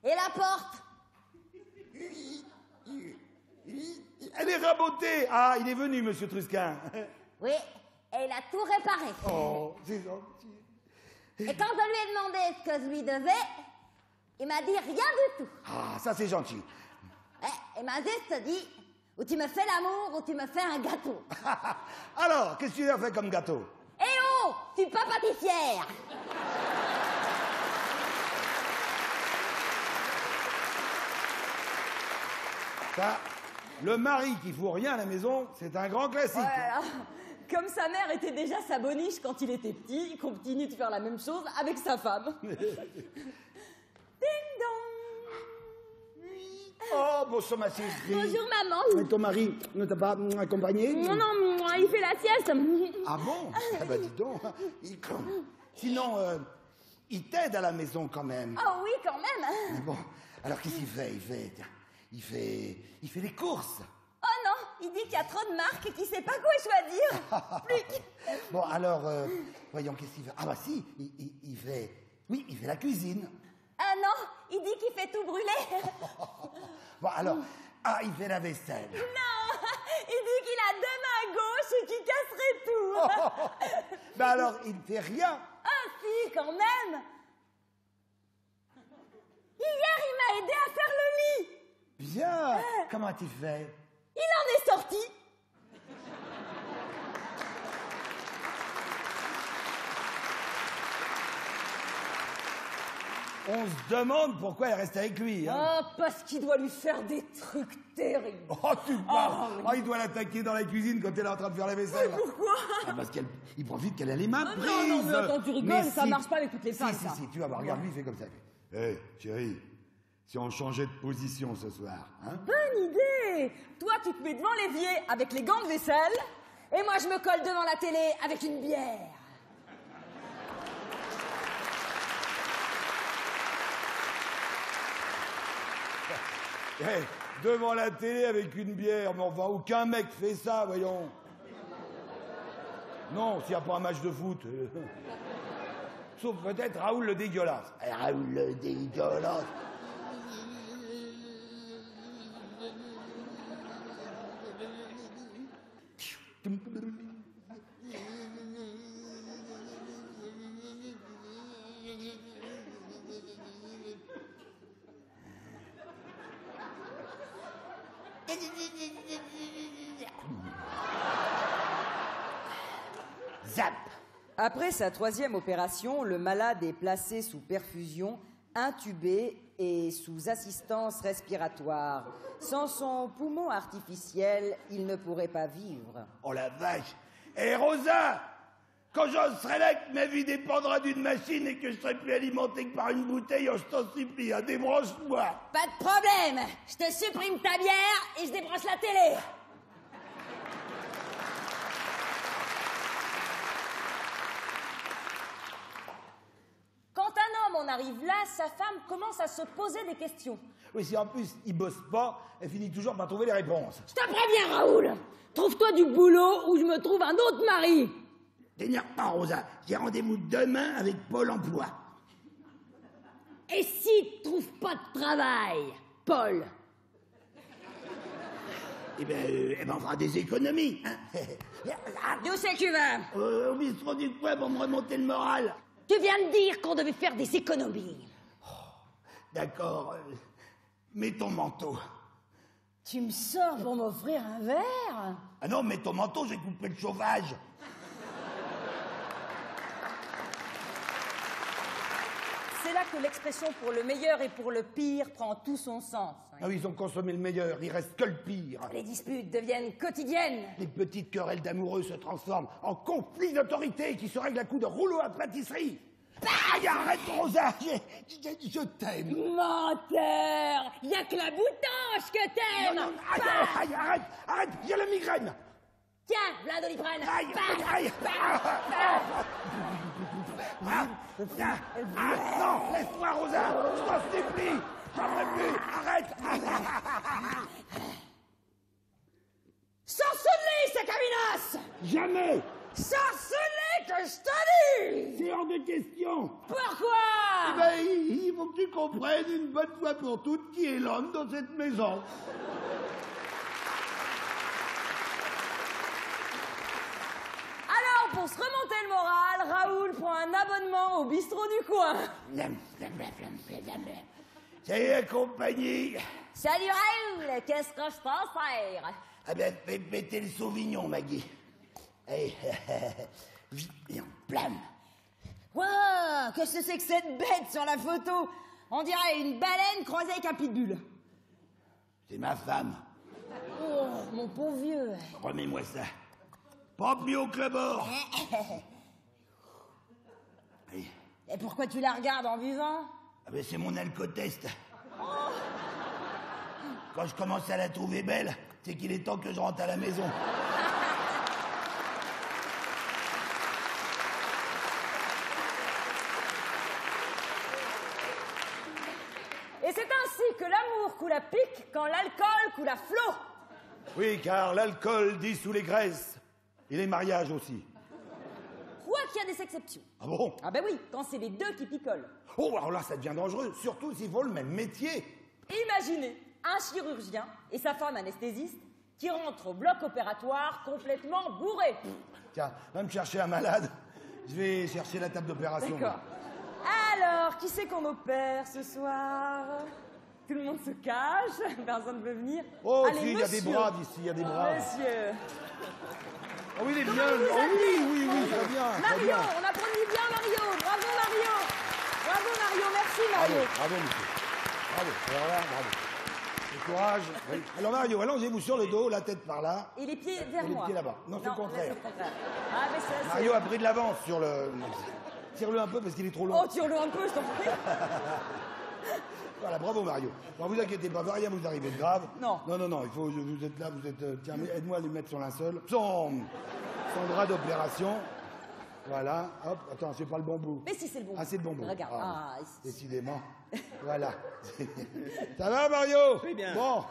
Et la porte? Elle est rabotée. Ah, il est venu, monsieur Trusquin. Oui, et il a tout réparé. Oh, c'est gentil. Et quand je lui ai demandé ce que je lui devais, il m'a dit rien du tout. Ah, ça c'est gentil. Il m'a juste dit, ou tu me fais l'amour, ou tu me fais un gâteau. Alors, qu'est-ce que tu as fait comme gâteau? Eh oh, je suis pas pâtissière. Ça, le mari qui fout rien à la maison, c'est un grand classique. Voilà. Comme sa mère était déjà sa boniche quand il était petit, il continue de faire la même chose avec sa femme. Ding dong. Oh, bonjour ma chérie. Bonjour, maman. Mais ton mari ne t'a pas accompagné? Non, il fait la sieste. Ah bon? Ah bah dis donc. Sinon, il t'aide à la maison quand même. Oh oui, quand même. Mais bon, alors qu'est-ce qu'il fait? Il fait les courses. Oh non, il dit qu'il y a trop de marques et qu'il sait pas quoi choisir. Plic. Bon, alors, voyons, qu'est-ce qu'il fait? Ah bah si, il fait... Oui, il fait la cuisine. Ah non, il dit qu'il fait tout brûler. Bon, alors, il fait la vaisselle. Non, il dit qu'il a deux mains gauches et qu'il casserait tout. Ben alors, il ne fait rien. Ah si, quand même. Hier, il m'a aidé à faire le lit. Bien. Comment as-tu fait? Il en est sorti. On se demande pourquoi elle reste avec lui. Hein. Oh, parce qu'il doit lui faire des trucs terribles. Oh, tu parles. Il doit l'attaquer dans la cuisine quand elle est en train de faire la vaisselle. Mais pourquoi? Parce qu'il profite qu'elle a les mains prises. Non, mais attends, tu rigoles, ça si, marche pas avec toutes les femmes, ça. Si, tu vas voir, regarde, lui, il fait comme ça. Hé, chérie, si on changeait de position ce soir, hein? Bonne idée. Toi, tu te mets devant l'évier avec les gants de vaisselle, et moi, je me colle devant la télé avec une bière. Hey, devant la télé avec une bière, mais enfin, aucun mec fait ça, voyons. Non, s'il n'y a pas un match de foot. Sauf peut-être Raoul le dégueulasse. Raoul le dégueulasse. Zap. Après sa 3e opération, le malade est placé sous perfusion, intubé et sous assistance respiratoire. Sans son poumon artificiel, il ne pourrait pas vivre. Oh la vache. Et Rosa, quand j'en serai là, que ma vie dépendra d'une machine et que je serai plus alimenté que par une bouteille, oh, je t'en supplie, hein, débranche-moi. Pas de problème. Je te supprime ta bière et je débranche la télé. on arrive là, sa femme commence à se poser des questions. Oui, si en plus il bosse pas, elle finit toujours par trouver les réponses. Je te préviens, Raoul. Trouve-toi du boulot ou je me trouve un autre mari. T'énerve pas, Rosa. J'ai rendez-vous demain avec Pôle emploi. Et si tu trouves pas de travail, Paul? Eh ben, on fera des économies. Hein. D'où c'est que tu vas? Au bistrot du coin pour me remonter le moral. Tu viens de dire qu'on devait faire des économies. D'accord. Mets ton manteau. Tu me sors pour m'offrir un verre? Ah non, mets ton manteau, j'ai coupé le chauffage. C'est là que l'expression pour le meilleur et pour le pire prend tout son sens. Ah oui, ils ont consommé le meilleur, il reste que le pire. Les disputes deviennent quotidiennes. Les petites querelles d'amoureux se transforment en conflits d'autorité qui se règlent à coups de rouleau à pâtisserie. Aïe, arrête, Rosa, je t'aime. Menteur! Y a que la boutanche que t'aimes! Non, aïe, arrête, j'ai la migraine. Tiens, la Doliprane! Aïe. Non, laisse-moi, Rosa, je t'en supplie. J'en peux plus, arrête. Sorcelez, ce caminos! Jamais. Sorcelez, que je te dis! C'est hors de question. Pourquoi? Ben, il faut que tu comprennes une bonne fois pour toutes qui est l'homme dans cette maison. Alors, pour se remonter le moral, Raoul prend un abonnement au bistrot du coin. Salut, compagnie. Salut Raoul, qu'est-ce que je t'en sers? Ah ben, fais péter le Sauvignon, Maggie. Allez, vite, et on blâme. Wow, qu'est-ce que c'est que cette bête sur la photo? On dirait une baleine croisée avec un pitbull. C'est ma femme. Oh, mon pauvre vieux. Remets-moi ça. Pas plus haut que le bord. Allez. Et pourquoi tu la regardes en buvant? Ah ben, c'est mon alcotest. Quand je commence à la trouver belle, c'est qu'il est temps que je rentre à la maison. Et c'est ainsi que l'amour coule à pic quand l'alcool coule à flot. Oui, car l'alcool dissout les graisses. Et les mariages aussi. Quoi qu'il y a des exceptions. Ah bon? Ah ben oui, quand c'est les deux qui picolent. Oh, alors là, ça devient dangereux, surtout s'ils font le même métier. Imaginez un chirurgien et sa femme anesthésiste qui rentrent au bloc opératoire complètement bourrés. Tiens, va me chercher un malade. Je vais chercher la table d'opération. D'accord. Alors, qui c'est qu'on opère ce soir? Tout le monde se cache, personne ne veut venir. Oh, allez, si, il y a des monsieur. braves ici, il y a des braves. Monsieur. Oh oui, il est bien. Comment vous Oh appelez oui, très bien. très Mario, bien. on applaudit bien Mario. Bravo Mario. Bravo Mario, merci Mario. Bravo, monsieur. Bravo. Alors là, bravo. Le courage. Oui. Alors Mario, allongez-vous sur le dos, la tête par là. Et les pieds vers Et les moi. pieds là-bas. Non, c'est le contraire. là, c'est le contraire. Ah, mais ça, c'est... Mario a pris de l'avance sur le... Tire-le un peu parce qu'il est trop long. Oh, tire-le un peu, je t'en prie. Voilà, bravo Mario. Non, vous inquiétez pas, va rien vous arriver de grave. Non. Non, il faut, vous êtes là, vous êtes... tiens, aide-moi à lui mettre son linceul. Son drap d'opération. Voilà, hop, attends, c'est pas le bon bout. Mais si, c'est le bon. Ah, c'est le bon bout. Regarde. Ah, Ah, décidément. Voilà. Ça va Mario? Très bien. Bon,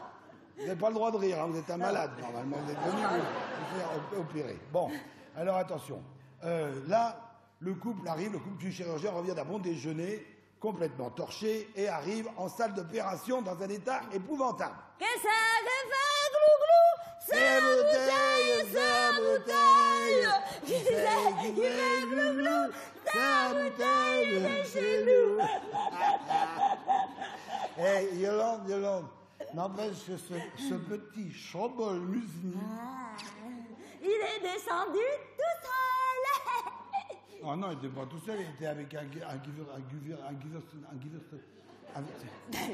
vous n'avez pas le droit de rire, hein, vous êtes un malade. Normalement, vous êtes venu vous faire opérer. Bon, alors attention. Là, le couple arrive, le couple du chirurgien revient d'un bon déjeuner, complètement torché, et arrive en salle d'opération dans un état épouvantable. Qu'est-ce que ça fait, glou-glou? Sa bouteille! Qui fait glou-glou? Sa bouteille, il est chez nous! Hé, Yolande, n'empêche que ce petit chambol musni... Il est descendu tout seul! Oh non, il n'était pas tout seul, il était avec un pinot.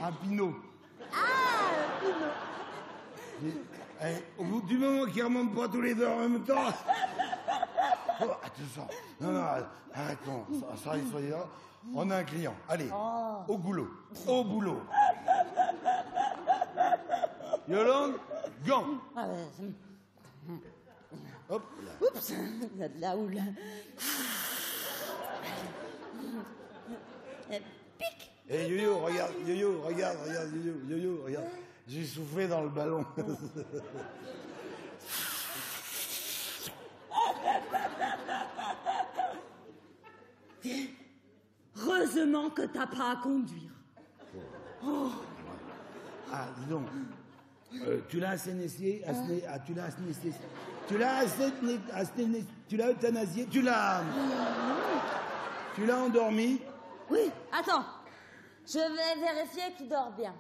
Ah, Pinot! Au bout du moment qu'ils remontent pas tous les deux en même temps... Oh, attention. Non, arrête, non. Soyez là. On a un client. Allez, au boulot. Au boulot. Yolande, gants. Ah, ouais. Hop là. Oups, il y a de la houle. Eh, Yo-Yo, regarde, Yo-Yo, regarde, Yo-Yo, regarde. J'ai soufflé dans le ballon. Heureusement que t'as pas à conduire. Ah, dis donc. Tu l'as assénessié, tu l'as assénessié. Tu l'as tu l'as euthanasié, tu l'as endormi. Oui, attends. Je vais vérifier qu'il dort bien.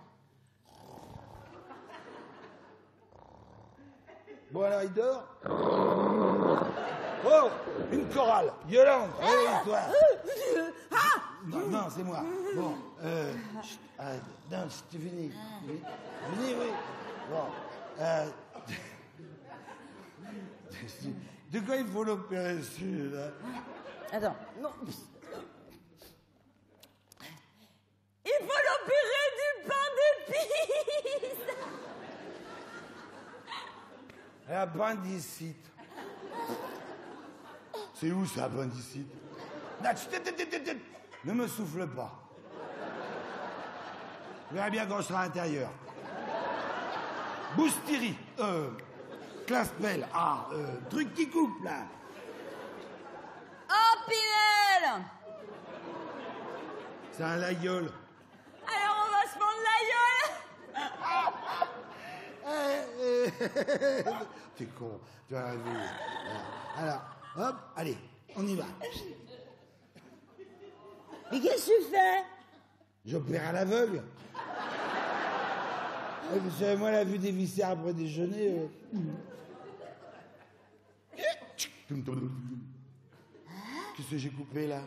Bon, alors, il dort. Oh, une chorale. Yolande, réveille-toi. Non, non, c'est moi. Bon, chut, arrête. Non, c'est fini. Fini, oui. Bon, de quoi il faut l'opérer, celui-là? Attends, non. Il faut l'opérer du pain d'épices. L'appendicite. C'est où, ça, appendicite? Ne me souffle pas. Je verrai bien quand je serai à l'intérieur. Boustiri. Claspel. Truc qui coupe, là. Oh, Pinel! C'est un la gueule. Alors on va se prendre la gueule. T'es con. Tu as vu. Alors, hop, allez, on y va. Mais qu'est-ce que tu fais? J'opère à l'aveugle. Vous savez, moi, la vue des viscères après déjeuner... Qu'est-ce que j'ai coupé, là?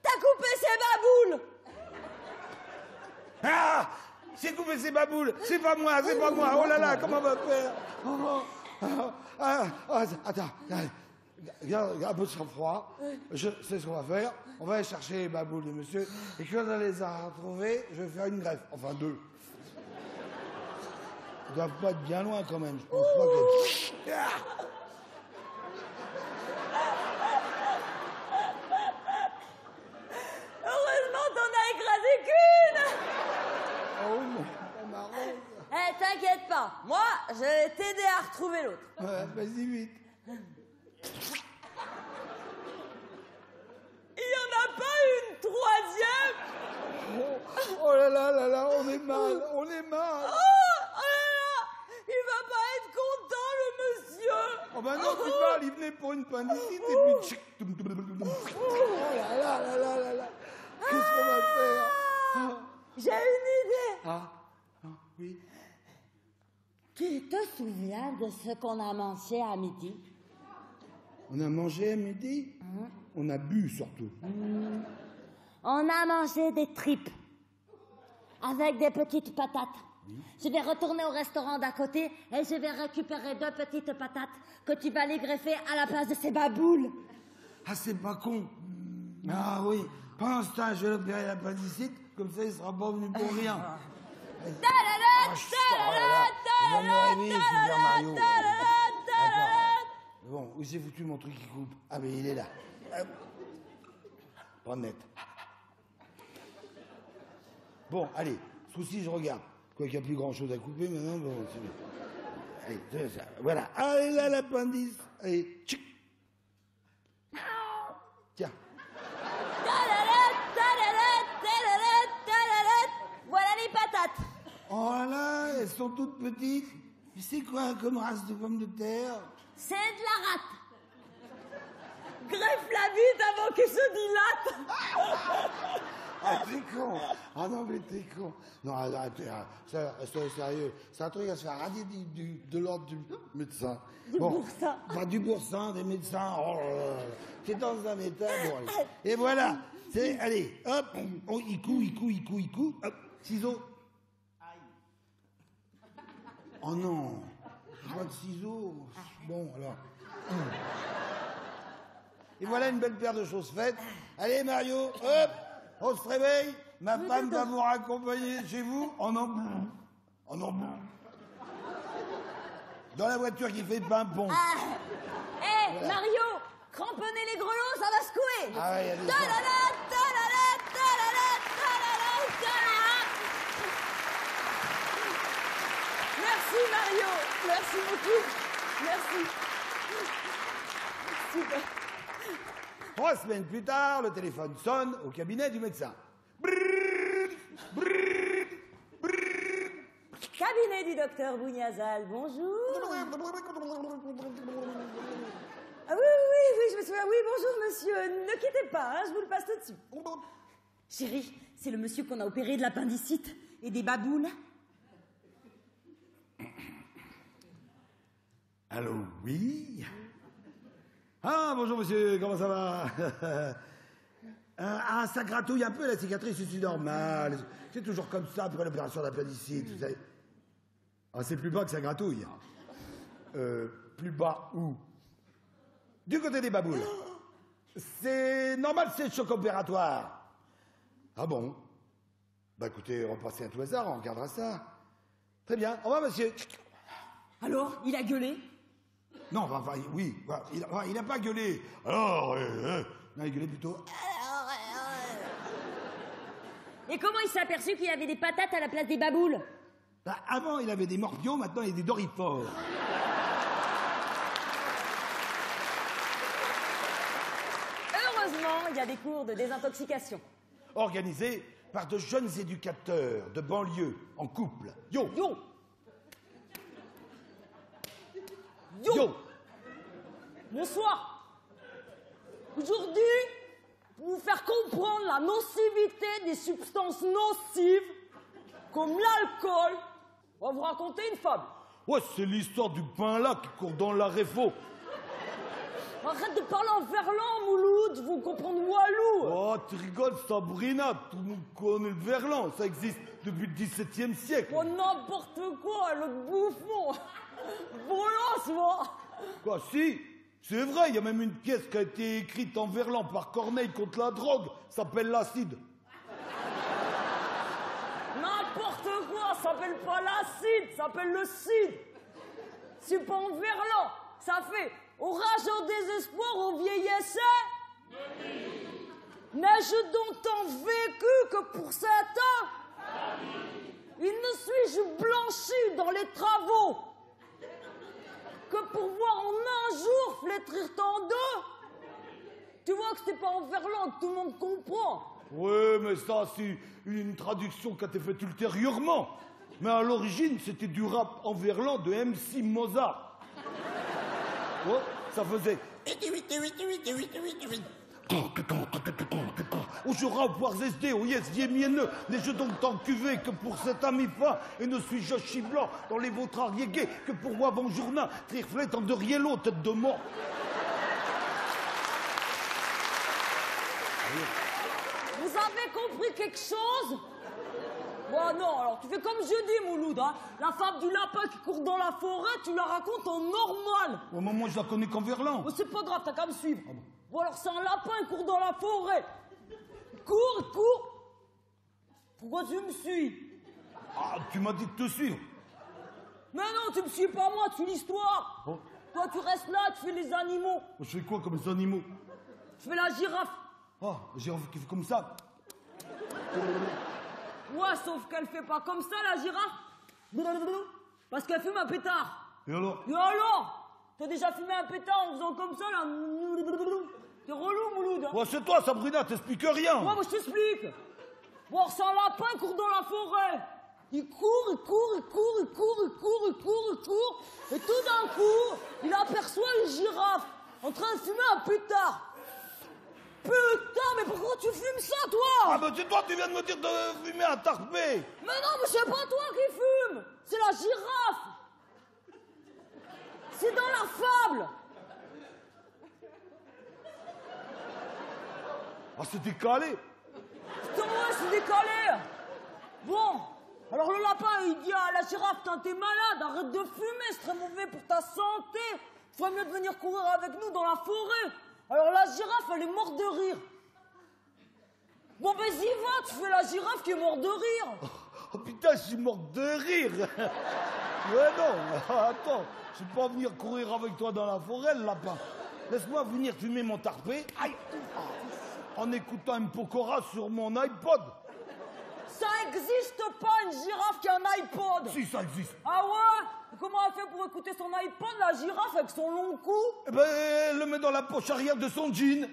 T'as coupé ses baboules. Ah! J'ai coupé ces baboules! C'est pas moi, c'est pas moi! Oh là là, comment on va faire? Attends, garde un peu de sang-froid. Je sais ce qu'on va faire. On va aller chercher les baboules de monsieur. Et quand on les a retrouvées, je vais faire une greffe. Enfin, 2. Ils doivent pas être bien loin, quand même. Je pense pas que... Heureusement t'en as écrasé qu'une. Oh, mon marron. Eh, t'inquiète pas. Moi, je vais t'aider à retrouver l'autre. Ouais, vas-y, vite. Il y en a pas une troisième? Oh là là, on est mal. Oh là là, il va pas être content, le monsieur. Oh ben non, tu parles, il venait pour une appendicite et puis... Oh là là. Qu'est-ce qu'on va faire? J'ai une idée. Oui. Tu te souviens de ce qu'on a mangé à midi? On a mangé à midi? On a bu surtout. On a mangé des tripes avec des petites patates. Je vais retourner au restaurant d'à côté et je vais récupérer 2 petites patates que tu vas les greffer à la place de ces baboules. Ah, c'est pas con. Ah oui. Pendant ce temps, je vais l'opérer l'appendicite, comme ça il sera pas venu pour rien. On va me réveiller, Super Mario. D'accord. Bon, où j'ai foutu mon truc qui coupe? Ah, mais il est là. Pas net. Bon, allez, souci, je regarde. Quoi qu'il n'y a plus grand-chose à couper maintenant, bon, c'est bien. Allez, c'est ça. Voilà. Allez, là, l'appendice. Allez, tchic. Tiens. Voilà les patates. Oh là, elles sont toutes petites. Mais c'est quoi comme race de pommes de terre? C'est de la rate. Greffe-la vite avant qu'elle se dilate. Ah, t'es con. Ah non, mais t'es con. Non, arrête, soyez sérieux. C'est un truc à se faire radier de l'ordre du médecin. Du boursin. Enfin, du boursin, des médecins. Oh là là. C'est dans un état. Bon, allez. Et voilà. C'est, allez, hop. Il coud. Hop, ciseaux. Oh non. Pas de ciseaux. Bon, alors. Et voilà une belle paire de choses faites. Allez, Mario, hop. On se réveille, ma femme va vous raccompagner chez vous en embout. Dans la voiture qui fait pimpon. Mario, cramponnez les grelots, ça va secouer. Ah ouais, il y a des Merci beaucoup. Merci. Super. 3 semaines plus tard, le téléphone sonne au cabinet du médecin. Cabinet du docteur Bougnazal, bonjour. Ah oui, je me souviens. Oui, bonjour monsieur. Ne quittez pas, hein, je vous le passe tout de suite. Chérie, c'est le monsieur qu'on a opéré de l'appendicite et des baboules. Allô, oui. Ah, bonjour monsieur, comment ça va? Ça gratouille un peu la cicatrice, c'est normal. C'est toujours comme ça après l'opération d'appendicite, vous savez. Ah, c'est plus bas que ça gratouille. Plus bas où? Du côté des baboules. C'est normal, c'est le choc opératoire. Ah bon? Bah écoutez, repassez à tout hasard, on regardera ça. Très bien, au revoir monsieur. Alors, il a gueulé? Non, enfin, oui, il n'a pas gueulé. Alors, non, il gueulait plutôt. Et comment il s'est aperçu qu'il y avait des patates à la place des baboules? Bah, avant, il avait des morpions, maintenant, il y a des dorifores. Heureusement, il y a des cours de désintoxication. Organisés par de jeunes éducateurs de banlieue en couple. Yo! Yo! Yo! Bonsoir. Aujourd'hui, pour vous faire comprendre la nocivité des substances nocives, comme l'alcool, on va vous raconter une fable. Ouais, c'est l'histoire du pain là qui court dans la réfo. Arrête de parler en verlan, Mouloud, vous comprenez Walou. Oh, tu rigoles, Sabrina, tout le monde connaît le verlan, ça existe depuis le XVIIe siècle. Oh, n'importe quoi, le bouffon. Bolos, moi. Quoi, si? C'est vrai, il y a même une pièce qui a été écrite en verlan par Corneille contre la drogue, s'appelle l'acide. N'importe quoi, ça s'appelle pas l'acide, ça s'appelle le cid. C'est pas en verlan, ça fait orage au désespoir, au vieillesse. N'ai-je donc tant vécu que pour 7 ans? Il ne suis-je blanchi dans les travaux que pour voir en un jour flétrir tant d'eux? Tu vois que c'est pas en verlan que tout le monde comprend. Oui, mais ça, c'est une traduction qui a été faite ultérieurement. Mais à l'origine, c'était du rap en verlan de MC Mozart. Ouais, ça faisait... Au jura au poires SD, au yes, mienneux, n'ai-je donc tant cuvé que pour cet ami fin, et ne suis-je chi blanc dans les vôtres arriégués, que pour moi bon journal, triflette en de riello, tête de mort. Vous avez compris quelque chose? Bon, non, alors tu fais comme je dis, Mouloud, hein. La fable du lapin qui court dans la forêt, tu la racontes en normal. Au moment, je la connais qu'en verlan. Oh, c'est pas grave, t'as qu'à me suivre. Bon, alors c'est un lapin qui court dans la forêt. Il court. Pourquoi tu me suis? Ah, tu m'as dit de te suivre. Mais non, tu me suis pas moi, tu l'histoire. Oh. Toi, tu restes là, tu fais les animaux. Je fais quoi comme les animaux? Tu fais la girafe. Ah, j'ai envie qu'il fait comme ça. Ouais, sauf qu'elle fait pas comme ça, la girafe. Parce qu'elle fume un pétard. Et alors? Et alors? T'as déjà fumé un pétard en faisant comme ça, là? T'es relou, Mouloud. Hein? Ouais, c'est toi, Sabrina, t'expliques rien. Ouais, moi, je t'explique. Bon, c'est un lapin qui court dans la forêt. Il court. Et tout d'un coup, il aperçoit une girafe en train de fumer un pétard. Putain, mais pourquoi tu fumes ça, toi? Ah, mais c'est toi, tu viens de me dire de fumer un tarpé. Mais non, mais c'est pas toi qui fume. C'est la girafe. C'est dans la fable. Ah, c'était calé. Putain, ouais, c'est décalé. Bon, alors le lapin, il dit à la girafe, t'es malade, arrête de fumer, c'est très mauvais pour ta santé. Il ferait mieux de venir courir avec nous dans la forêt. Alors la girafe, elle est morte de rire. Bon, ben, y va, tu fais la girafe qui est morte de rire. Oh putain, je suis morte de rire. Ouais, non, attends, je vais pas venir courir avec toi dans la forêt, le lapin. Laisse-moi venir fumer mon tarpé, aïe, en écoutant un Pokora sur mon iPod. Ça existe pas une girafe qui a un iPod. Si, ça existe. Ah ouais? Comment elle fait pour écouter son iPod, la girafe, avec son long cou? Eh ben, elle le met dans la poche arrière de son jean.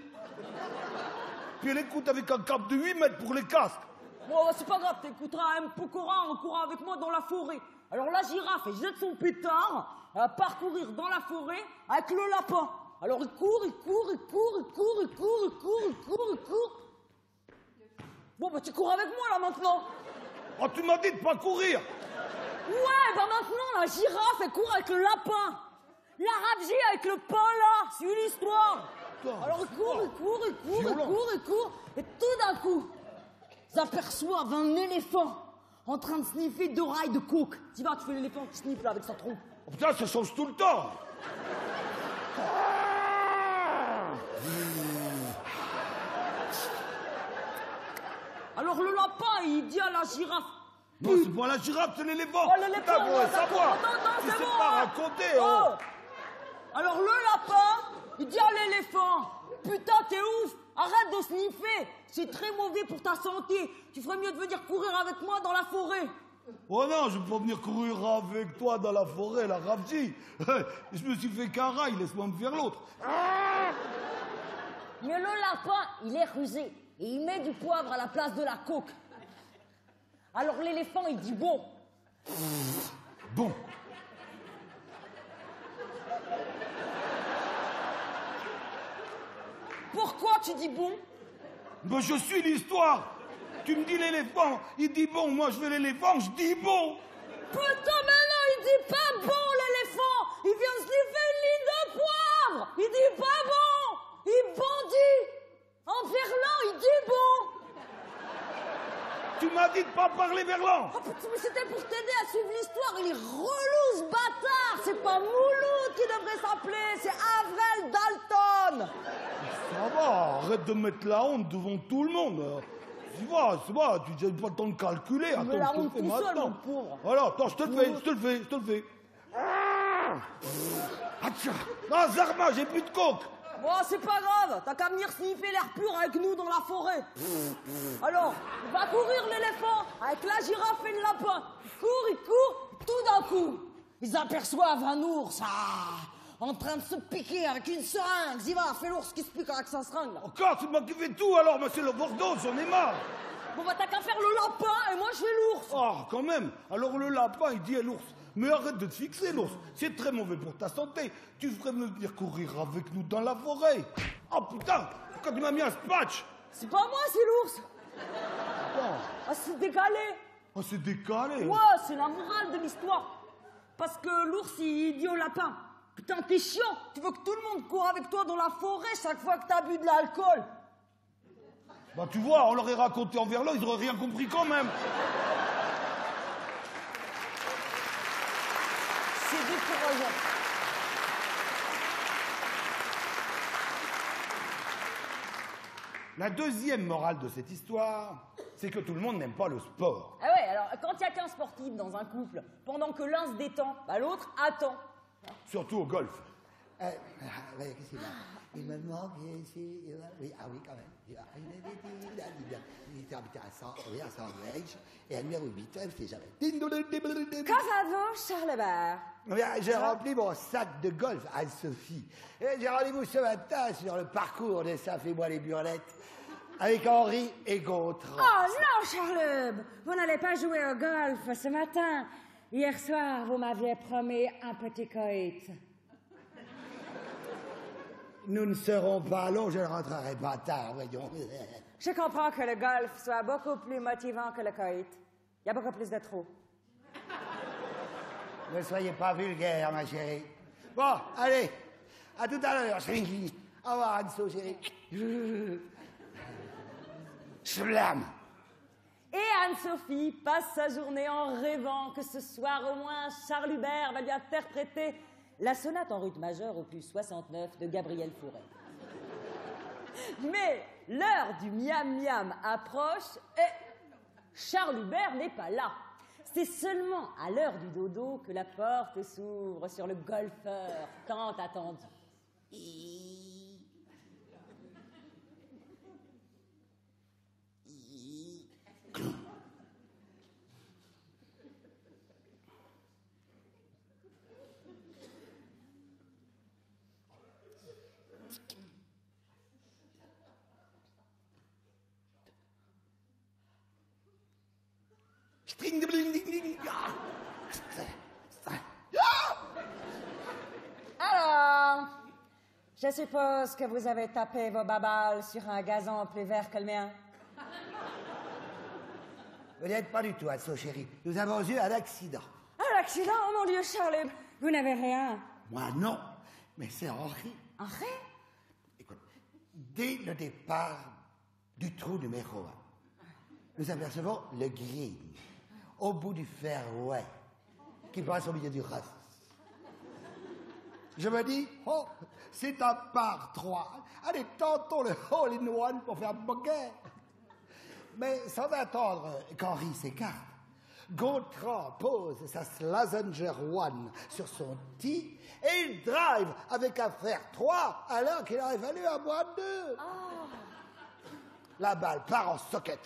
Puis elle écoute avec un câble de 8 mètres pour les casques. Bon, c'est pas grave, t'écouteras un Pokora en courant avec moi dans la forêt. Alors la girafe, elle jette son pétard, elle va parcourir dans la forêt avec le lapin. Alors il court, il court, il court, il court, il court, il court, il court, il court. Bon, bah tu cours avec moi là maintenant. Oh, tu m'as dit de pas courir. Ouais, bah maintenant la girafe, elle court avec le lapin. La Rabji avec le pain là, c'est l'histoire. Alors il court, il court, il court, il court, il court. Et tout d'un coup, ils aperçoivent un éléphant en train de sniffer 2 rails de coke. Tu vois, tu fais l'éléphant qui sniffe là avec sa trompe. Oh, putain, ça change tout le temps. Alors le lapin, il dit à la girafe. Non, c'est pas la girafe, c'est l'éléphant. Oh, l'éléphant, Putain, faut ouais, savoir. attends, Tu c'est sais bon, pas hein. raconter, Oh. oh. Alors le lapin, il dit à l'éléphant. Putain, t'es ouf. Arrête de sniffer. C'est très mauvais pour ta santé. Tu ferais mieux de venir courir avec moi dans la forêt. Oh non, je vais pas venir courir avec toi dans la forêt, la Rabji. Je me suis fait qu'un rail, laisse-moi me faire l'autre. Mais le lapin, il est rusé. Et il met du poivre à la place de la coke. Alors l'éléphant, il dit bon. Bon. Pourquoi tu dis bon? Ben, je suis l'histoire. Tu me dis l'éléphant, il dit bon, moi je veux l'éléphant, je dis bon. Putain, mais non, il dit pas bon, l'éléphant. Il vient sniffer une ligne de poivre. Il dit pas bon. Il bandit. En verlan, il dit bon. Tu m'as dit de pas parler verlan. Oh putain, mais c'était pour t'aider à suivre l'histoire. Il est relou, ce bâtard. C'est pas Mouloud qui devrait s'appeler, c'est Avril Dalton. Ça va, arrête de mettre la honte devant tout le monde. Tu vois, c'est bon, tu n'as pas le temps de calculer. Il me Attends, la je te le honte fais tout seul, maintenant. mon pauvre. Voilà, attends, je te le fais, je te le fais, je te le fais. Atcha. Non, Zarma, j'ai plus de coke. Bon, c'est pas grave. T'as qu'à venir sniffer l'air pur avec nous dans la forêt. Alors, il va courir l'éléphant avec la girafe et le lapin. Il court, tout d'un coup. Ils aperçoivent un ours en train de se piquer avec une seringue. Y va, fais l'ours qui se pique avec sa seringue, là. Encore, c'est moi qui fais tout alors, mais c'est le Bordeaux, j'en ai marre. Bon, bah t'as qu'à faire le lapin et moi je fais l'ours. Oh, quand même. Alors le lapin, il dit à l'ours, mais arrête de te fixer, l'ours. C'est très mauvais pour ta santé. Tu ferais mieux venir courir avec nous dans la forêt. Oh putain, quand tu m'as mis un patch. C'est pas moi, c'est l'ours. Oh, Ah, c'est décalé. oh, c'est décalé. Ouais, c'est la morale de l'histoire. Parce que l'ours, il dit au lapin, putain, t'es chiant. Tu veux que tout le monde court avec toi dans la forêt chaque fois que t'as bu de l'alcool. Bah tu vois, on leur aurait raconté en verlan, ils auraient rien compris quand même. C'est décourageant. La deuxième morale de cette histoire, c'est que tout le monde n'aime pas le sport. Ah ouais, alors quand il y a qu'un sportif dans un couple, pendant que l'un se détend, bah l'autre attend. Surtout au golf. Qu'est-ce qu'il a? Il me manque ici. Oui, ah oui, quand même. Il était habité à Sandwich et à numéro 8, c'est jamais. Qu'avons Charlebert? J'ai rempli mon sac de golf, Anne-Sophie. Et j'ai rendez-vous ce matin sur le parcours de Ça fait moi les burlettes avec Henri et Gontran. Oh non, Charleb, vous n'allez pas jouer au golf ce matin. Hier soir, vous m'aviez promis un petit coït. Nous ne serons pas longs, je ne rentrerai pas tard, voyons. Je comprends que le golf soit beaucoup plus motivant que le coït. Il y a beaucoup plus de trous. Ne soyez pas vulgaire, ma chérie. Bon, allez, à tout à l'heure. Au revoir, Anso, chérie. Schlam. Et Anne-Sophie passe sa journée en rêvant que ce soir au moins Charles Hubert va lui interpréter la sonate en ruth majeure opus 69 de Gabriel Fauré. Mais l'heure du miam-miam approche et Charles Hubert n'est pas là. C'est seulement à l'heure du dodo que la porte s'ouvre sur le golfeur tant attendu. String de bling ding ding. Alors, je suppose que vous avez tapé vos babales sur un gazon plus vert que le mien. Vous n'êtes pas du tout à ça, chérie. Nous avons eu un accident. Un accident? Oh mon Dieu, Charlie, vous n'avez rien. Moi, non. Mais c'est Henri. Henri? Écoute, dès le départ du trou numéro 1, nous apercevons le green au bout du fairway qui passe au milieu du reste. Je me dis, oh, c'est un par 3. Allez, tentons le hole-in-one pour faire bogey. Mais sans attendre qu'Henri s'écarte, Gontran pose sa Slazenger One sur son tee et il drive avec un fer 3 alors qu'il aurait fallu un moins 2. La balle part en socket.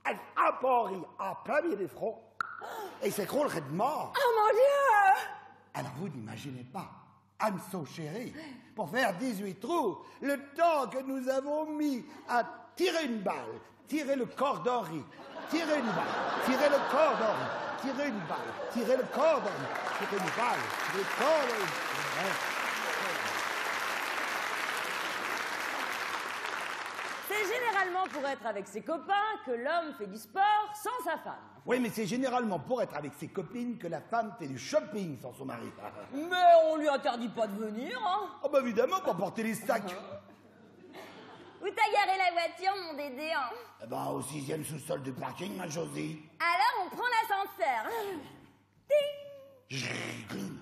Elle frappe Henri en plein milieu du front et il s'écroule raidement. Oh mon Dieu! Alors vous n'imaginez pas, Anso chérie, pour faire 18 trous, le temps que nous avons mis à tirer une balle, tirer le corps d'Henri, tirer une balle, tirer le corps d'Henri, tirer une balle, tirer le corps d'Henri, tirer une balle, tirer le corps d'Henri. C'est généralement pour être avec ses copains que l'homme fait du sport sans sa femme. Oui, mais c'est généralement pour être avec ses copines que la femme fait du shopping sans son mari. Mais on lui interdit pas de venir, hein. Oh bah évidemment, pour porter les sacs. Où t'as garé la voiture, mon Dédé, hein? Eh ben, au 6e sous-sol du parking, ma Josie. Alors, on prend l'ascenseur. Ting.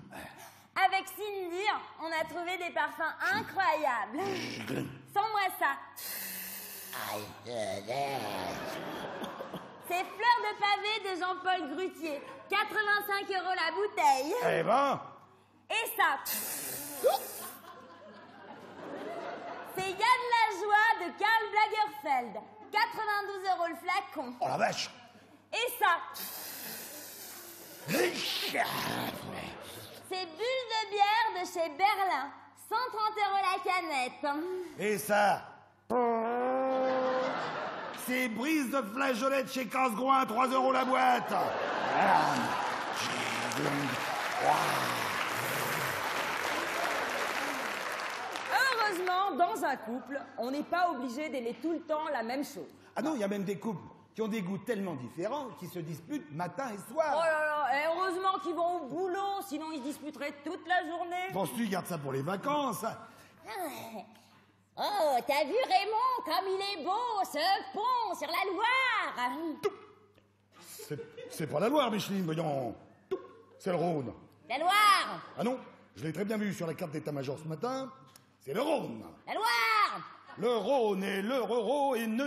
Avec Cindy, on a trouvé des parfums incroyables. Sens-moi ça. C'est Fleurs de pavé de Jean-Paul Grutier. 85 € la bouteille. Eh ben, Et ça. C'est Yann la joie de Karl Lagerfeld. 92 € le flacon. oh la vache. Et ça. C'est Bulle de bière de chez Berlin. 130 € la canette. Et ça, c'est Brise de flageolette chez Cassegroin, 3 € la boîte. Heureusement, dans un couple, on n'est pas obligé d'aimer tout le temps la même chose. Ah non, il y a même des couples qui ont des goûts tellement différents qu'ils se disputent matin et Oh soir. là là, et heureusement qu'ils vont au boulot, sinon ils se disputeraient toute la journée. Penses-tu, garde ça pour les vacances? Oh, t'as vu Raymond, comme il est beau, ce pont sur la Loire. C'est pas la Loire, Micheline, voyons. C'est le Rhône. La Loire. Ah non, je l'ai très bien vu sur la carte d'état-major ce matin. C'est le Rhône. La Loire. Le Rhône et le Roro et ne.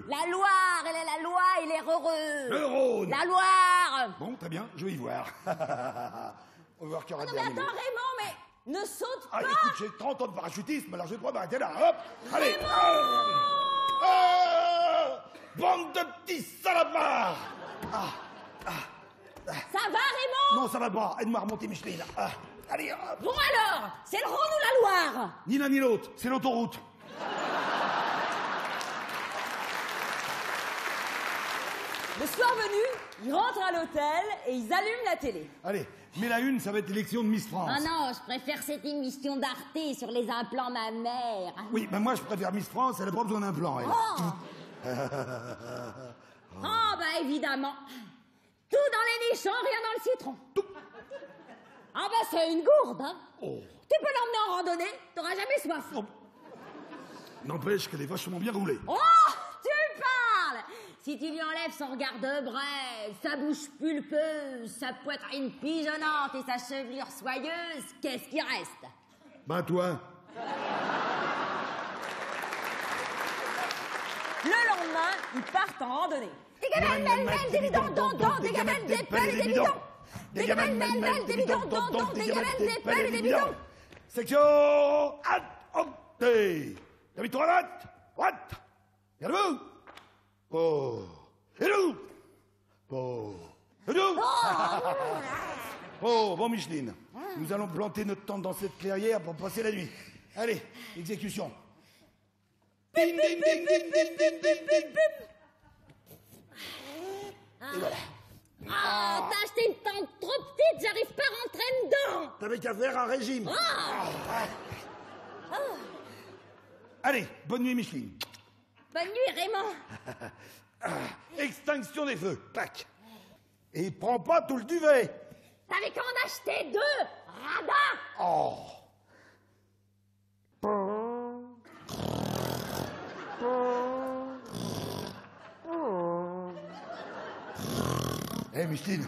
La Loire, elle est la loi, il est heureux. Le Rhône. La Loire. Bon, très bien, je vais y voir. On va voir qu'il y aura Non des mais animaux. attends Raymond, mais ne saute Ah, pas. écoute, j'ai 30 ans de parachutisme, alors je vais pas m'arrêter là. Hop, allez. Bande de petits salopards. Ça va Raymond? Non, ça va pas. Aide-moi à remonter, Micheline. Allez, hop. Bon alors, c'est le Rhône ou la Loire? Ni l'un ni l'autre, c'est l'autoroute. Le soir venu, ils rentrent à l'hôtel et ils allument la télé. Allez, mets la une, ça va être l'élection de Miss France. Ah non, je préfère cette émission d'Arte sur les implants mammaires. Oui, ben moi je préfère Miss France, elle a pas besoin d'un plan, elle. Oh, bah évidemment. Tout dans les nichons, rien dans le citron. Ah bah c'est une gourde, hein. Oh. Tu peux l'emmener en randonnée, t'auras jamais soif. Oh. N'empêche qu'elle est vachement bien roulée. Oh, tu parles. Si tu lui enlèves son regard de braise, sa bouche pulpeuse, sa poitrine pigeonnante et sa chevelure soyeuse, qu'est-ce qui reste? Ben toi. Le lendemain, ils partent en randonnée. Des gamelles, mêle, des bidons, don, des gamelles, des pelles et des bidons. Des gamelles, mêle, des bidons, don, des gamelles, des pelles et des bidons. Section adoptée. D'habitude, droite. Regardez-vous. Oh. Et nous. Oh. Et nous. Oh, bon, Micheline. Nous allons planter notre tente dans cette clairière pour passer la nuit. Allez, exécution. Ding, ding, ding, ding, ding, ding, ding, ding. Et voilà. t'avais qu'à faire un régime. Allez, bonne nuit, Micheline. Bonne nuit, Raymond. Extinction des feux, clac. Et prends pas tout le duvet. T'avais qu'à en acheter 2, radin. Oh. Hé, Micheline,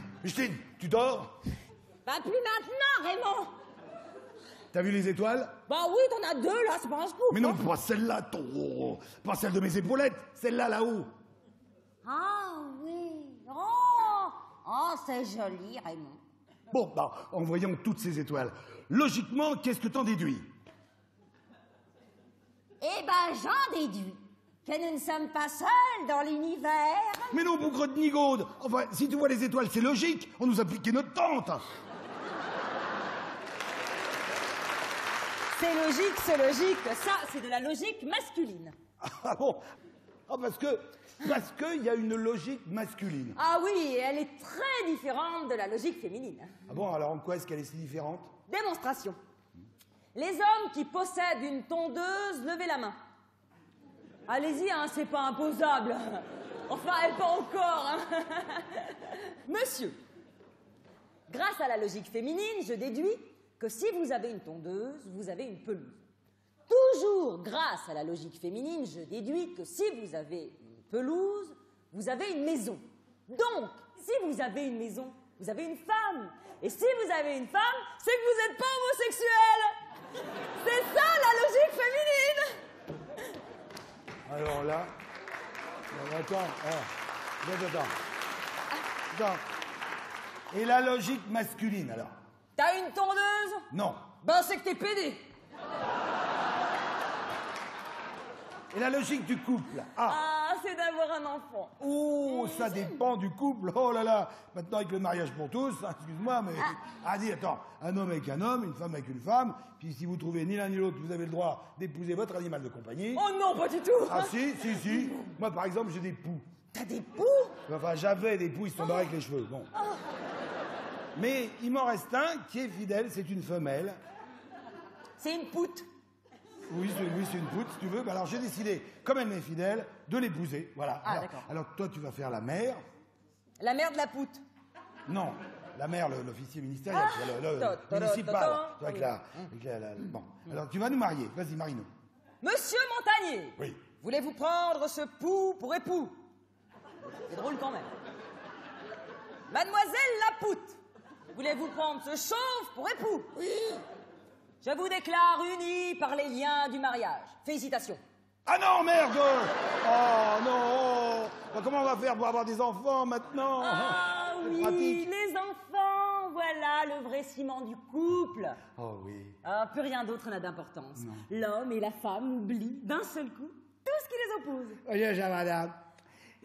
tu dors? Pas plus maintenant, Raymond. T'as vu les étoiles? Bah oui, t'en as 2 là, c'est pas un scoop. Mais non, pas celle-là, pas celle de mes épaulettes, celle-là là-haut. Ah oui. Oh, c'est joli, Raymond. Bon, bah, en voyant toutes ces étoiles, logiquement, qu'est-ce que t'en déduis? Eh ben, j'en déduis que nous ne sommes pas seuls dans l'univers. Mais non, bougre de nigaude. Enfin, si tu vois les étoiles, c'est logique. On nous a piqué notre tente. C'est logique, c'est logique. Ça, c'est de la logique masculine. Ah bon? Ah, parce qu'il y a une logique masculine. Ah oui, elle est très différente de la logique féminine. Ah bon, alors en quoi est-ce qu'elle est si différente? Démonstration. Les hommes qui possèdent une tondeuse, levez la main. Allez-y, hein, c'est pas imposable. Enfin, elle pas encore. Hein. Monsieur, grâce à la logique féminine, je déduis que si vous avez une tondeuse, vous avez une pelouse. Toujours grâce à la logique féminine, je déduis que si vous avez une pelouse, vous avez une maison. Donc, si vous avez une maison, vous avez une femme. Et si vous avez une femme, c'est que vous n'êtes pas homosexuel. C'est ça la logique féminine. Alors là... Attends. Et la logique masculine, alors? T'as une tondeuse? Non. Ben, c'est que t'es pédé. Et la logique du couple? Ah, c'est d'avoir un enfant. Oh, ça dépend du couple. Oh là là. Maintenant, avec le mariage pour tous, hein, excuse-moi, mais... dis, attends. Un homme avec un homme, une femme avec une femme. Puis si vous trouvez ni l'un ni l'autre, vous avez le droit d'épouser votre animal de compagnie. Oh non, pas du tout. Ah si. Moi, par exemple, j'ai des poux. T'as des poux? Enfin, j'avais des poux, ils se sont barrés avec les cheveux. Bon. Mais il m'en reste un qui est fidèle, c'est une femelle. C'est une poutre. Oui, c'est une poutre, si tu veux. Bah, alors, j'ai décidé, comme elle m'est fidèle, de l'épouser. Voilà. Ah, d'accord. Alors, toi, tu vas faire la mère. La mère de la poutre. Non, la mère, l'officier ministériel, le municipal. Bon, alors tu vas nous marier. Vas-y, marie-nous. Monsieur Montagnier. Oui. Voulez-vous prendre ce pou pour époux? C'est drôle quand même. Mademoiselle Lapoutre. Voulez-vous prendre ce chauve pour époux? Oui. Je vous déclare unis par les liens du mariage. Félicitations. Ah non, merde! Oh non! Bah, comment on va faire pour avoir des enfants maintenant? Ah oui, pratique. les enfants, voilà le vrai ciment du couple. Oh oui. Ah, plus rien d'autre n'a d'importance. L'homme et la femme oublient d'un seul coup tout ce qui les oppose. Goedemorgen, madame.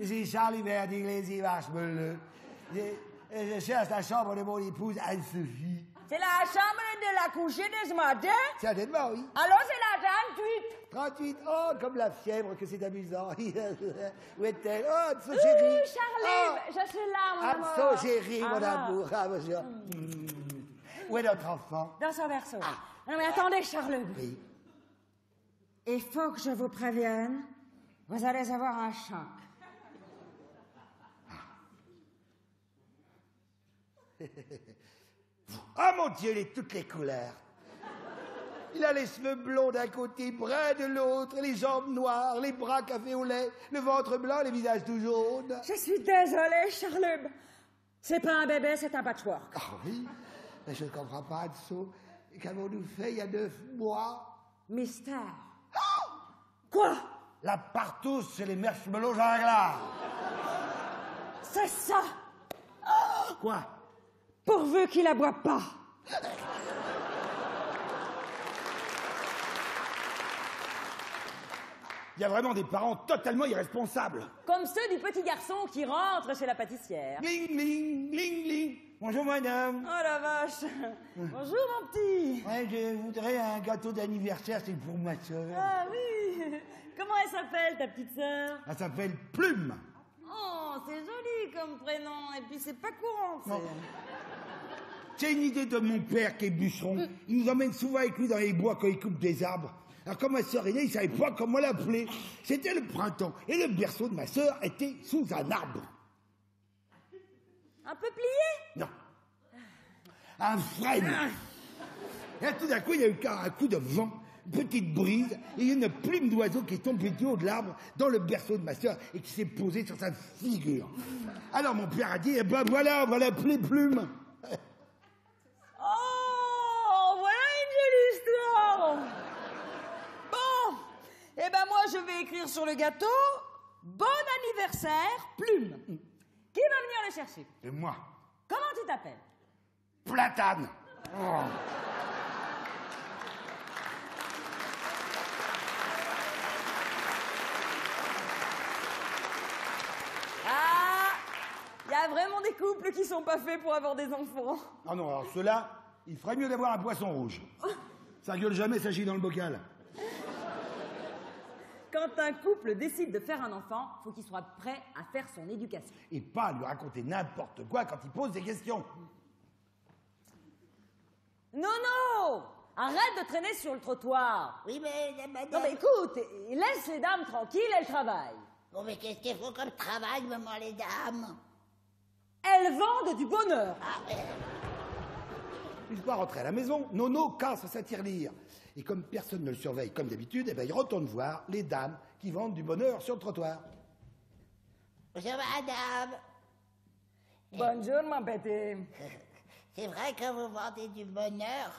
C'est Charlie Bert d'Iglesie Waschmüller. Je cherche la chambre de mon épouse Anne-Sophie. C'est la chambre de la coucher de ce matin? Certainement, oui. Alors c'est la 38. 38, oh, comme la fièvre, que c'est amusant. Où est-elle? Oh, Anso chérie. Charlie, je suis là, mon amour. Anso chérie, mon amour. Ah, monsieur. Où est notre enfant? Dans son berceau. Non mais attendez, Charles. Oui. Il faut que je vous prévienne. Vous allez avoir un choc. Ah, mon Dieu, il est toutes les couleurs. Il a les cheveux blonds d'un côté, bruns de l'autre, les jambes noires, les bras café au lait, le ventre blanc, le visage tout jaune. Je suis désolée, Charles. C'est pas un bébé, c'est un patchwork. Ah oui, mais je ne comprends pas, Anso. Qu'avons-nous fait il y a 9 mois? Mystère. Quoi? La partouze, c'est les marshmallows à la glace. C'est ça. Quoi? Pourvu qu'il la boit pas. Il y a vraiment des parents totalement irresponsables. Comme ceux du petit garçon qui rentre chez la pâtissière. Gling, gling, gling, gling. Bonjour, madame. Oh la vache. Bonjour mon petit. Ouais, je voudrais un gâteau d'anniversaire, c'est pour ma soeur. Ah oui. Comment elle s'appelle ta petite sœur? Elle s'appelle Plume. Oh, c'est joli comme prénom. Et puis c'est pas courant. Non. C'est une idée de mon père qui est bûcheron. Il nous emmène souvent avec lui dans les bois quand il coupe des arbres. Alors quand ma sœur est née, il savait pas comment l'appeler. C'était le printemps. Et le berceau de ma sœur était sous un arbre. Un peu plié? Non. Un frêne. Et là, tout d'un coup, il y a eu un coup de vent, une petite brise, et il y a une plume d'oiseau qui est tombée du haut de l'arbre dans le berceau de ma sœur et qui s'est posée sur sa figure. Alors mon père a dit, eh ben voilà, on va l'appeler Plume. Oh, voilà une jolie histoire. Bon, eh ben moi je vais écrire sur le gâteau « Bon anniversaire, Plume ». Qui va venir le chercher? Et moi, Comment tu t'appelles? Platane. Oh. Ah, il y a vraiment des couples qui sont pas faits pour avoir des enfants. Ah non, alors ceux-là, il ferait mieux d'avoir un poisson rouge. Ça gueule jamais, ça gît dans le bocal. Quand un couple décide de faire un enfant, faut qu'il soit prêt à faire son éducation. Et pas lui raconter n'importe quoi quand il pose des questions. Non, non! Arrête de traîner sur le trottoir. Oui, mais madame... Non, mais écoute, laisse les dames tranquilles, elles travaillent. Bon, mais qu'est-ce qu'il faut comme travail, maman, les dames? Elles vendent du bonheur. Il doit rentrer à la maison. Nono casse sa tirelire. Et comme personne ne le surveille comme d'habitude, eh ben, il retourne voir les dames qui vendent du bonheur sur le trottoir. Bonjour, madame. Bonjour, mon petit. C'est vrai que vous vendez du bonheur?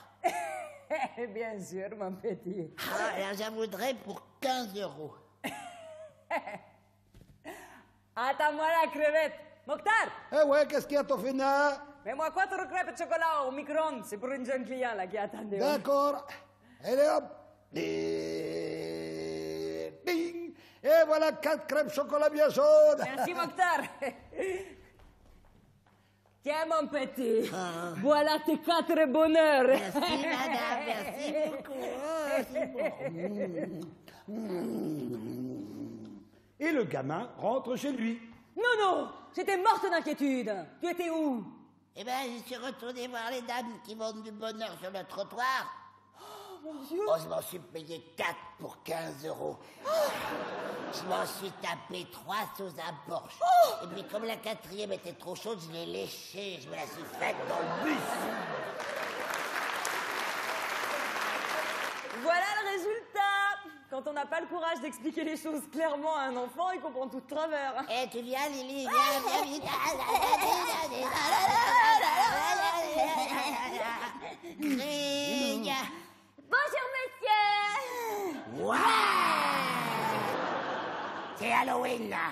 Bien sûr, mon petit. Ah, alors j'en voudrais pour 15 €. Attends-moi la crevette. Mokhtar, Eh ouais, qu'est-ce qu'il y a, Tofena? mets-moi 4 crêpes de chocolat au micro-ondes. C'est pour une jeune client là qui attendait. D'accord. Allez hop. Et... Bing. Et voilà 4 crêpes chocolat bien chaudes. Merci, Mokhtar. Tiens, mon petit. Voilà tes 4 bonheurs. Merci, madame, merci beaucoup. Et le gamin rentre chez lui. Non, non, j'étais morte d'inquiétude. Tu étais où? Eh ben, je suis retourné voir les dames qui vendent du bonheur sur le trottoir. Mon Dieu. Oh, je m'en suis payé 4 pour 15 €. Je m'en suis tapé 3 sous un Porsche. Et puis, comme la 4e était trop chaude, je l'ai léchée. Je me la suis faite dans le bus. Voilà le résultat. Quand on n'a pas le courage d'expliquer les choses clairement à un enfant, il comprend tout de travers. Eh, tu viens, Lily, viens vite. Grille. Bonjour, monsieur. Ouais. C'est Halloween, là.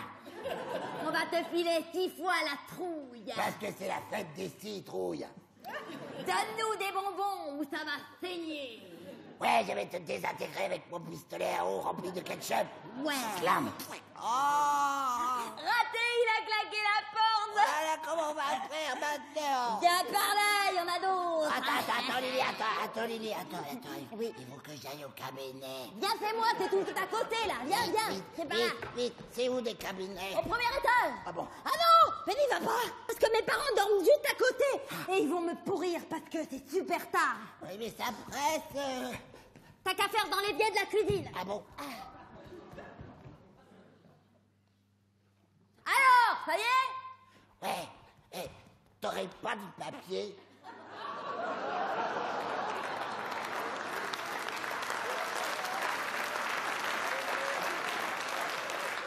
On va te filer 6 fois la trouille. Parce que c'est la fête des citrouilles. Donne-nous des bonbons ou ça va saigner. Ouais, je vais te désintégrer avec mon pistolet à eau rempli de ketchup. Ouais. Slam. Oh. Raté, il a claqué la porte. Voilà comment on va faire maintenant. Viens par là, il y en a d'autres. Attends, Lily, attends. Oui. Il faut que j'aille au cabinet. Viens, c'est moi, c'est tout à côté là. Viens, c'est par là. Vite, c'est où des cabinets? Au premier étage. Ah bon? Ah non, mais n'y va pas. Parce que mes parents dorment juste à côté. Et ils vont me pourrir parce que c'est super tard. Oui, mais ça presse. T'as qu'à faire dans les biais de la cuisine. Ah bon? Alors, ça y est? Ouais. T'aurais pas du papier?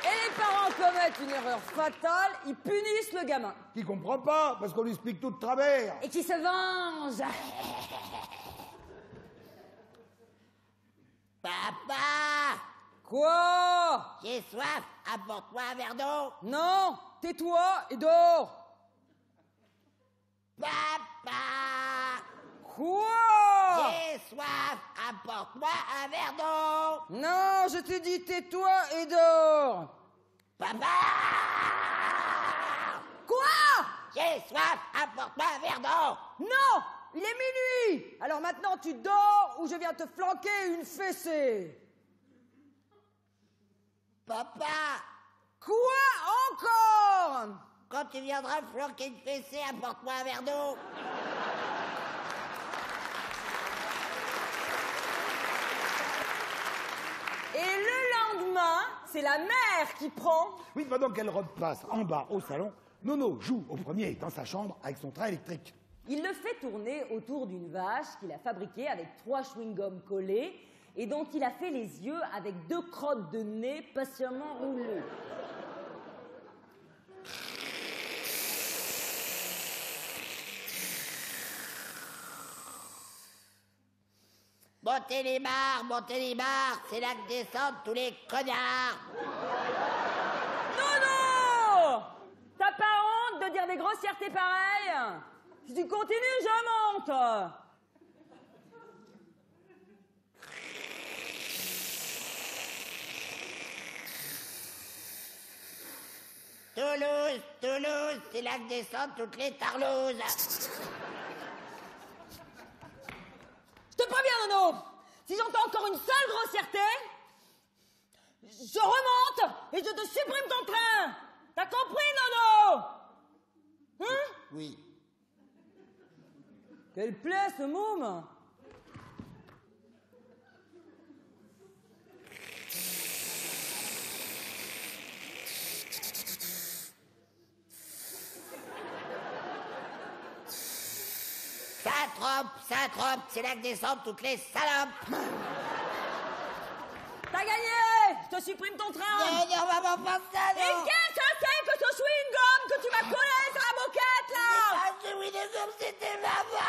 Et les parents commettent une erreur fatale, ils punissent le gamin. Qui comprend pas, parce qu'on lui explique tout de travers. Et qui se venge. Papa! Quoi? J'ai soif, apporte-moi un verre d'eau. Non, tais-toi et dors. Papa! Quoi? J'ai soif, apporte-moi un verre d'eau. Non, je te dis tais-toi et dors. Papa! Quoi? J'ai soif, apporte-moi un verre d'eau. Non, il est minuit. Alors maintenant tu dors ou je viens te flanquer une fessée. Papa! Quoi encore? Quand tu viendras me flanquer une fessée, apporte-moi un verre d'eau. Et le lendemain, c'est la mère qui prend. Oui, pendant qu'elle repasse en bas au salon, Nono joue au premier dans sa chambre avec son train électrique. Il le fait tourner autour d'une vache qu'il a fabriquée avec 3 chewing-gums collés et dont il a fait les yeux avec 2 crottes de nez patiemment roulées. Montez les barres, c'est là que descendent tous les connards. Non! T'as pas honte de dire des grossièretés pareilles? Si tu continues, je monte. Toulouse, c'est là que descendent toutes les tarlouses. Je te préviens, Nono. Si j'entends encore une seule grossièreté, je remonte et je te supprime ton train. T'as compris, Nono? Hein? Oui. Quelle plaie, ce môme! Saint-Trope, c'est là que descendent toutes les salopes. T'as gagné. Je te supprime ton train. Non, maman, pas ça, Et non. qu'est-ce que c'est que ce chewing-gum que tu m'as collé sur la moquette, là? Ah, c'est oui, comme c'était maman.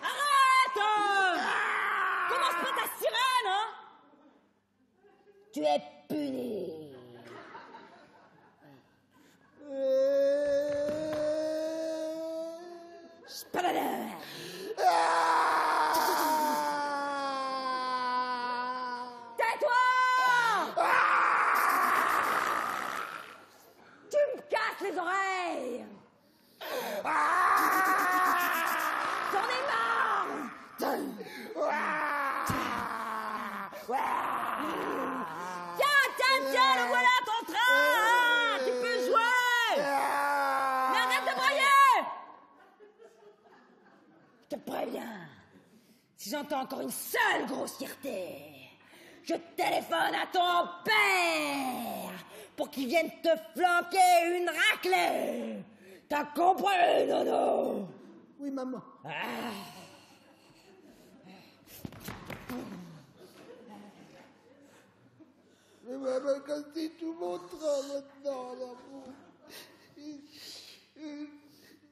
Arrête! Commence pas ta sirène, hein? Tu es puni. Tais-toi! Tu me casses les oreilles! J'en ai marre! Tiens, le voilà ton train! Tu peux jouer! Mais arrête de brailler! Je te préviens, si j'entends encore une seule grossièreté, je téléphone à ton père pour qu'il vienne te flanquer une raclée. T'as compris, Nono? Oui, maman. Mais maman, quand c'est tout mon train maintenant, l'amour.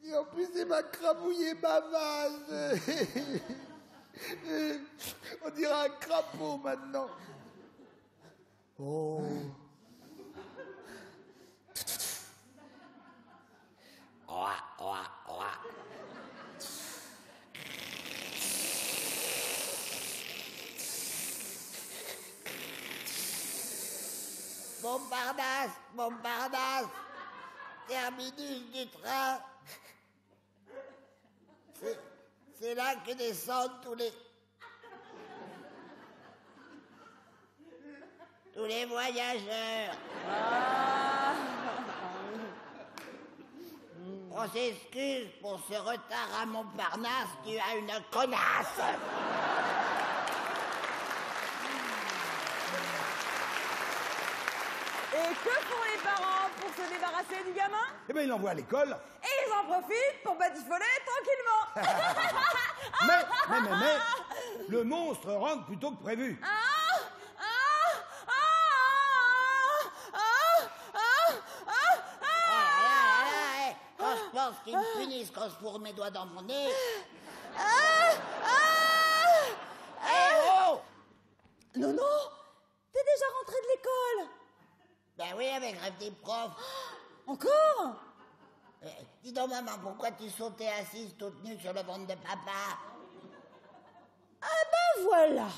Et en plus, il m'a crabouillé ma vase. On dirait un crapaud maintenant. Oh. Montparnasse, terminus du train. C'est là que descendent tous les voyageurs. On s'excuse pour ce retard à Montparnasse dû à une connasse. Et que font les parents pour se débarrasser du gamin? Eh bien, il l'envoie à l'école. Et ils en profitent pour badifoler tranquillement. Mais, le monstre rentre plus tôt que prévu. Quand je pense qu'ils me punissent quand je fourre mes doigts dans mon nez. Oh! Nono, t'es déjà rentré de l'école? Ben oui, avec grève des profs. Encore? Dis donc, maman, pourquoi tu sautais assise toute nue sur le ventre de papa? Ah ben voilà.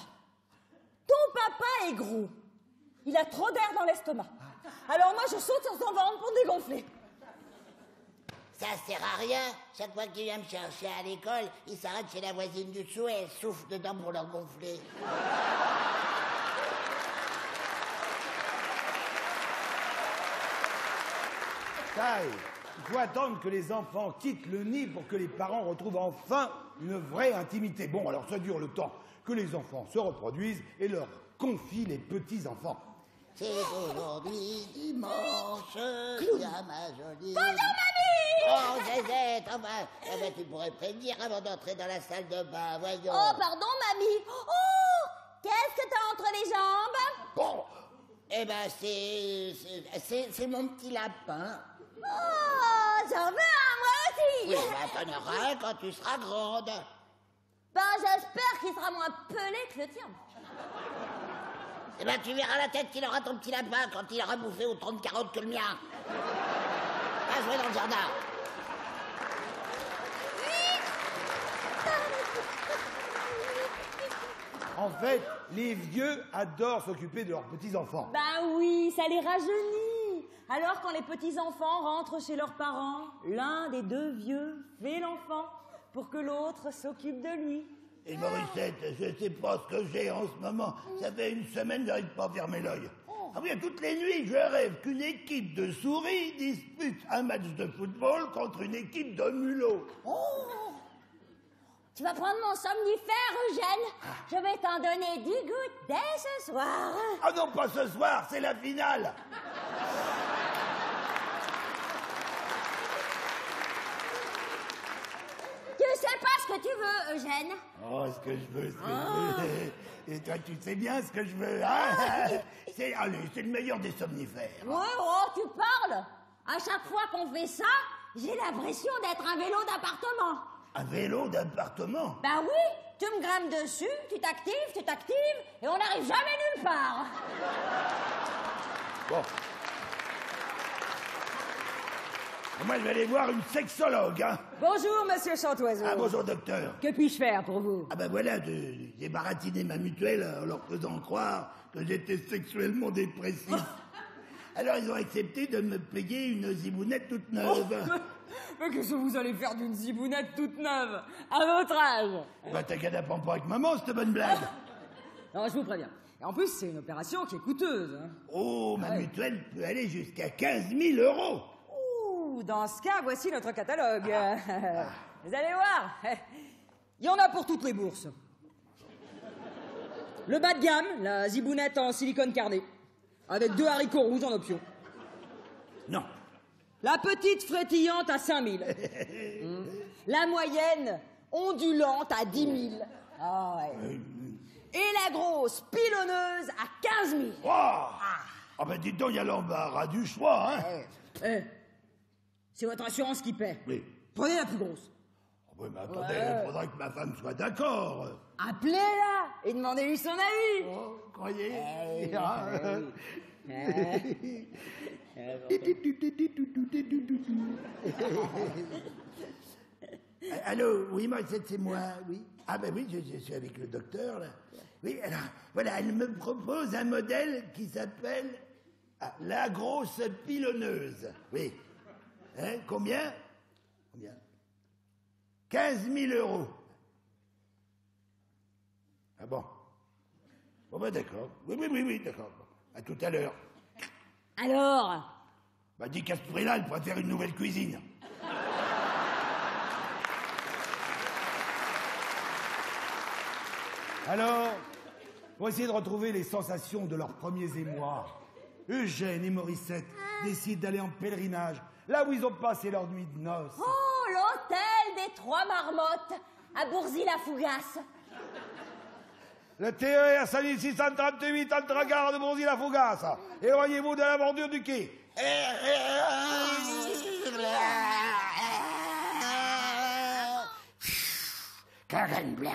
Ton papa est gros. Il a trop d'air dans l'estomac. Alors moi, je saute sur son ventre pour dégonfler. Ça sert à rien. Chaque fois qu'il vient me chercher à l'école, il s'arrête chez la voisine du dessous et elle souffle dedans pour leur gonfler. Taille, il faut attendre que les enfants quittent le nid pour que les parents retrouvent enfin une vraie intimité. Bon, alors ça dure le temps que les enfants se reproduisent et leur confie les petits-enfants. C'est aujourd'hui dimanche, tiens ma jolie. Bonjour, mamie! Oh, Zézette, enfin, tu pourrais prévenir avant d'entrer dans la salle de bain, voyons. Oh, pardon, mamie. Oh, qu'est-ce que t'as entre les jambes? Bon, eh ben, c'est mon petit lapin. Oh, j'en veux un, moi aussi. Oui, ben, t'en auras un quand tu seras grande. Ben, j'espère qu'il sera moins pelé que le tien. Eh ben, tu verras la tête qu'il aura ton petit lapin quand il aura bouffé autant de carottes que le mien. Va jouer dans le jardin. En fait, les vieux adorent s'occuper de leurs petits-enfants. Ben oui, ça les rajeunit. Alors quand les petits-enfants rentrent chez leurs parents, l'un des deux vieux fait l'enfant pour que l'autre s'occupe de lui. Et Morissette, je sais pas ce que j'ai en ce moment. Ça fait une semaine, j'arrive pas à fermer l'œil. Ah oui, toutes les nuits, je rêve qu'une équipe de souris dispute un match de football contre une équipe de mulots. Oh, tu vas prendre mon somnifère, Eugène. Je vais t'en donner 10 gouttes dès ce soir. Ah non, pas ce soir, c'est la finale. Tu sais pas ce que tu veux, Eugène. Oh, ce que je veux, ce que je veux. Et toi, tu sais bien ce que je veux, hein? Allez, c'est le meilleur des somnifères. Oh, tu parles. À chaque fois qu'on fait ça, j'ai l'impression d'être un vélo d'appartement. Un vélo d'appartement? Ben oui, tu me grimpes dessus, tu t'actives, et on n'arrive jamais nulle part. Bon. Moi, je vais aller voir une sexologue, hein. Bonjour, monsieur Chantoiseau. Ah, bonjour, docteur. Que puis-je faire pour vous? Ah ben voilà, j'ai baratiné ma mutuelle en leur faisant croire que j'étais sexuellement dépressif. Alors ils ont accepté de me payer une zibounette toute neuve. Mais qu'est-ce que vous allez faire d'une zibounette toute neuve à votre âge? Bah t'as qu'à d'apprendre pas avec maman, cette bonne blague. Non, je vous préviens. Et en plus, c'est une opération qui est coûteuse. Hein. Oh, ma mutuelle peut aller jusqu'à 15 000 euros. Ouh, dans ce cas, voici notre catalogue. Vous allez voir. Il y en a pour toutes les bourses. Le bas de gamme, la zibounette en silicone carné, avec 2 haricots rouges en option. Non. La petite frétillante à 5 000. La moyenne ondulante à 10 000. Ah ouais. Et la grosse pilonneuse à 15 000. Oh ah ben dites donc, il y a l'embarras du choix, hein. C'est votre assurance qui paie. Oui. Prenez la plus grosse. Oui, mais attendez, il faudra que ma femme soit d'accord. Appelez-la et demandez-lui son avis. Oh, croyez. Allô, oui, c'est moi, oui. Ah ben oui, je suis avec le docteur, là. Oui, alors, voilà, elle me propose un modèle qui s'appelle la grosse pilonneuse. Oui. Hein, combien? 15 000 euros. Ah bon? Bon, ben d'accord. Oui, d'accord. À tout à l'heure. Alors? Bah, dis qu'à ce prix-là, elle préfère une nouvelle cuisine. Alors, pour essayer de retrouver les sensations de leurs premiers émois, Eugène et Morissette décident d'aller en pèlerinage, là où ils ont passé leur nuit de noces. Oh, l'hôtel des 3 marmottes, à Boursy-la-Fougasse. Le TER 5638 entre la gare de Boursy-la-Fougasse. Éloignez-vous de la bordure du quai. Karen Blanc.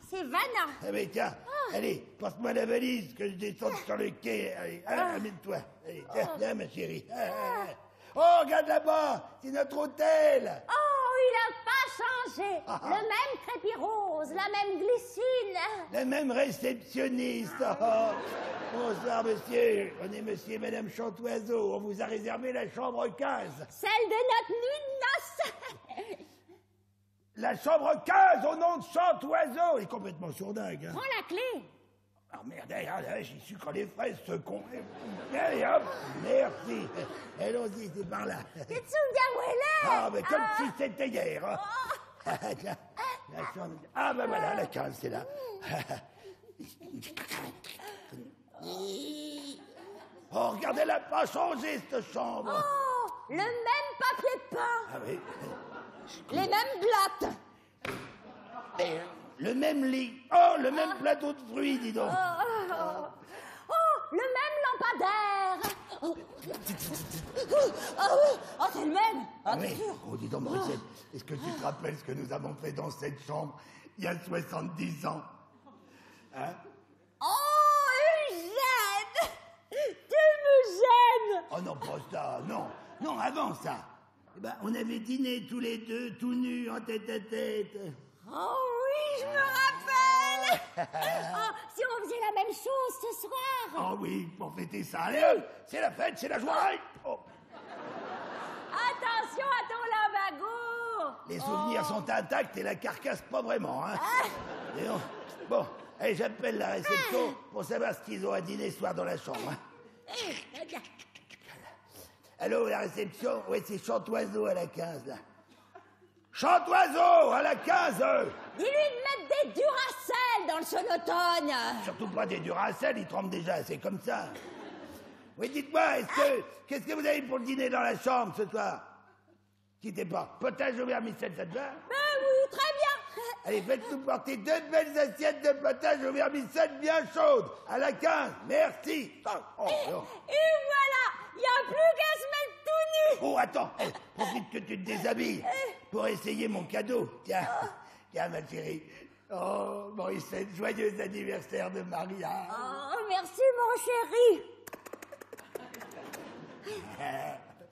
C'est Vanna. Ah mais tiens, allez, passe-moi la valise que je descende sur le quai. Allez, amène-toi. Allez, tiens, ma chérie. Oh, regarde là-bas, c'est notre hôtel. Oh, il n'a pas changé. Le même crépi rose, la même glycine. La même réceptionniste. Oh. Bonsoir, monsieur. On est monsieur et madame Chantoiseau. On vous a réservé la chambre 15. Celle de notre nuit de noces. La chambre 15 au nom de Chantoiseau. Il est complètement sourdingue. Hein. Prends la clé. Ah merde, j'y suis quand les fraises se con. Allez hop, merci. Allons-y, c'est par là. Tu te souviens où elle est? Ah, mais comme si c'était hier. Hein. La chambre... Ah ben voilà, la 15, c'est là. Oh, regardez, elle n'a pas changé, cette chambre. Oh, le même papier peint, Ah oui. les mêmes blattes. Le même lit. Oh, le même plateau de fruits, dis donc. Oh, le même lampadaire. Oh, c'est le même. Ah oui. Oh, dis donc, Morissette, est-ce que tu te rappelles ce que nous avons fait dans cette chambre il y a 70 ans? Hein? Oh, Eugène, tu me gênes. Oh non, pas ça, non. Non, avant ça. Eh ben, on avait dîné tous les deux, tout nus, en tête à tête. Oh oui, je me rappelle. Oh, si on faisait la même chose ce soir. Oh oui, pour fêter ça. Allez, hop, c'est la fête, c'est la joie. Oh. Attention à ton limbago. Les souvenirs sont intacts et la carcasse pas vraiment, hein. Dis donc. Bon, allez, j'appelle la réception pour savoir ce qu'ils ont à dîner ce soir dans la chambre. Hein. Allô, la réception? Oui, c'est Chantoiseau à la 15, là. Chantoiseau à la 15. Dis-lui de mettre des Duracell dans le sonotone. Surtout pas des Duracell, ils tremblent déjà, c'est comme ça. Oui, dites-moi, qu'est-ce que vous avez pour le dîner dans la chambre ce soir? Quittez pas. Potage au vermicelle, ça te va? Ben oui, très bien. Allez, faites-nous porter 2 belles assiettes de potage au vermicelle bien chaudes. À la 15, merci. Oh, oh. Et voilà, il n'y a plus qu'à se mettre tout nu. Oh, attends, profite que tu te déshabilles pour essayer mon cadeau. Tiens, tiens, ma chérie. Oh, Morissette, joyeux anniversaire de mariage. Oh, merci, mon chéri.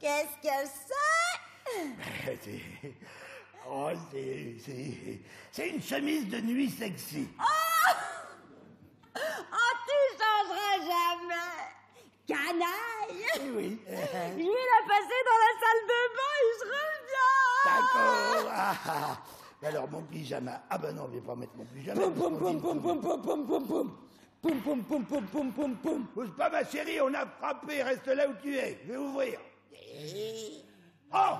Qu'est-ce que c'est? Oh, c'est une chemise de nuit sexy. Oh, tu changeras jamais. Canaille. Oui. Je vais la passer dans la salle de bain et je reviens. D'accord. Alors, mon pyjama. Ah ben non, je vais pas mettre mon pyjama. Poum, poum, poum, poum, poum, poum, poum, poum. Poum, poum, poum, poum, poum, poum, poum. Bouge pas, ma chérie, on a frappé. Reste là où tu es. Je vais ouvrir. Oh,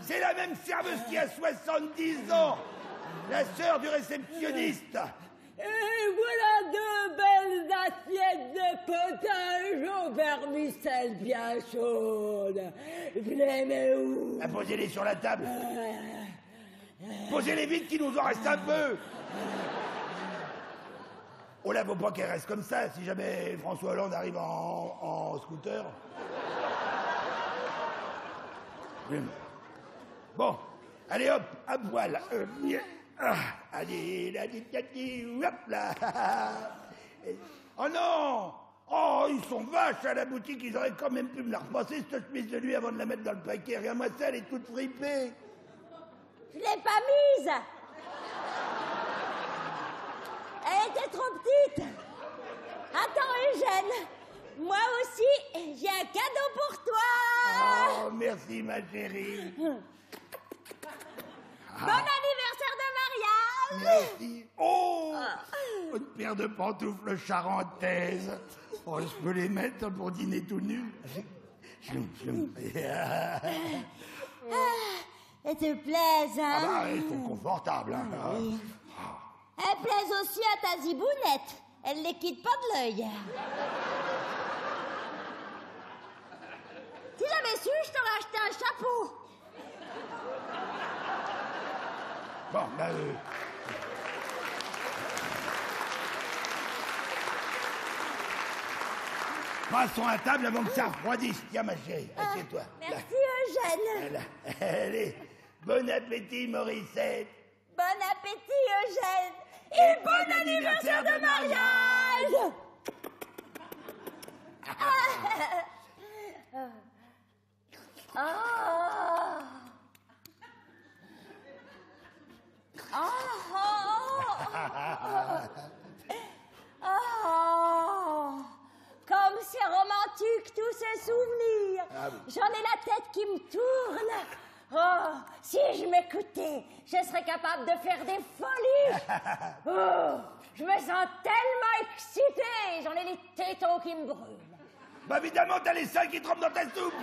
c'est la même serveuse qui a 70 ans. La sœur du réceptionniste. Et voilà 2 belles assiettes de potage au vermicelle bien chaude. Je les mets où? Posez-les sur la table. Posez-les vite, qu'il nous en reste un peu. Oh là, faut pas qu'elle reste comme ça, si jamais François Hollande arrive en scooter. Bon, allez hop, à poil. Allez, hop là. Oh non! Oh, ils sont vaches à la boutique, ils auraient quand même pu me la repasser, cette chemise de nuit, avant de la mettre dans le paquet. Regarde-moi ça, elle est toute fripée. Je l'ai pas mise. Elle était trop petite. Attends, Eugène. Moi aussi, j'ai un cadeau pour toi. Oh, merci, ma chérie. Bon anniversaire de mariage. Merci. Oh, une paire de pantoufles charentaises. Oh, je peux les mettre pour dîner tout nu. Elles te plaisent, hein? Ah bah, elles sont confortables. Hein. Elles plaisent aussi à ta zibounette. Elle les quitte pas de l'œil. Si j'avais su, je t'aurais acheté un chapeau. Bon, passons à table avant que ça refroidisse. Tiens, ma chérie, assieds-toi. Merci, Eugène. Voilà. Allez, bon appétit, Morissette. Bon appétit, Eugène. Et bon anniversaire de mariage. Comme c'est romantique, tous ces souvenirs. J'en ai la tête qui me tourne. Oh, si je m'écoutais, je serais capable de faire des folies. Oh, je me sens tellement excitée. J'en ai les tétons qui me brûlent. Bah évidemment, t'as les seins qui trempent dans ta soupe.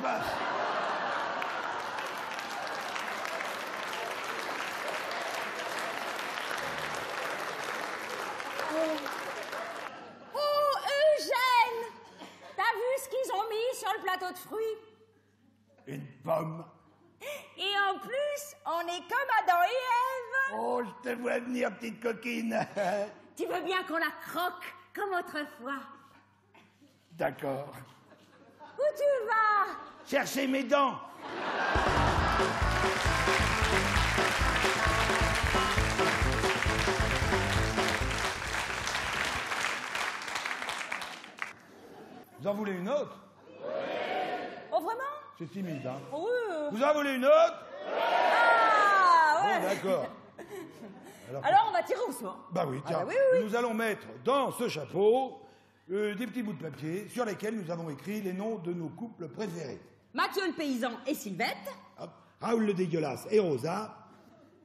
de fruits. Une pomme. Et en plus, on est comme Adam et Ève. Oh, je te vois venir, petite coquine. Tu veux bien qu'on la croque, comme autrefois? D'accord. Où tu vas? Cherchez mes dents. Vous en voulez une autre? Oh, vraiment? C'est timide, hein? Oui. Vous en voulez une autre? Ah, ouais. Bon, d'accord. Alors, on va tirer au sort. Bah oui, tiens. Ah bah oui. Nous allons mettre dans ce chapeau des petits bouts de papier sur lesquels nous avons écrit les noms de nos couples préférés. Mathieu le paysan et Sylvette. Hop. Raoul le dégueulasse et Rosa,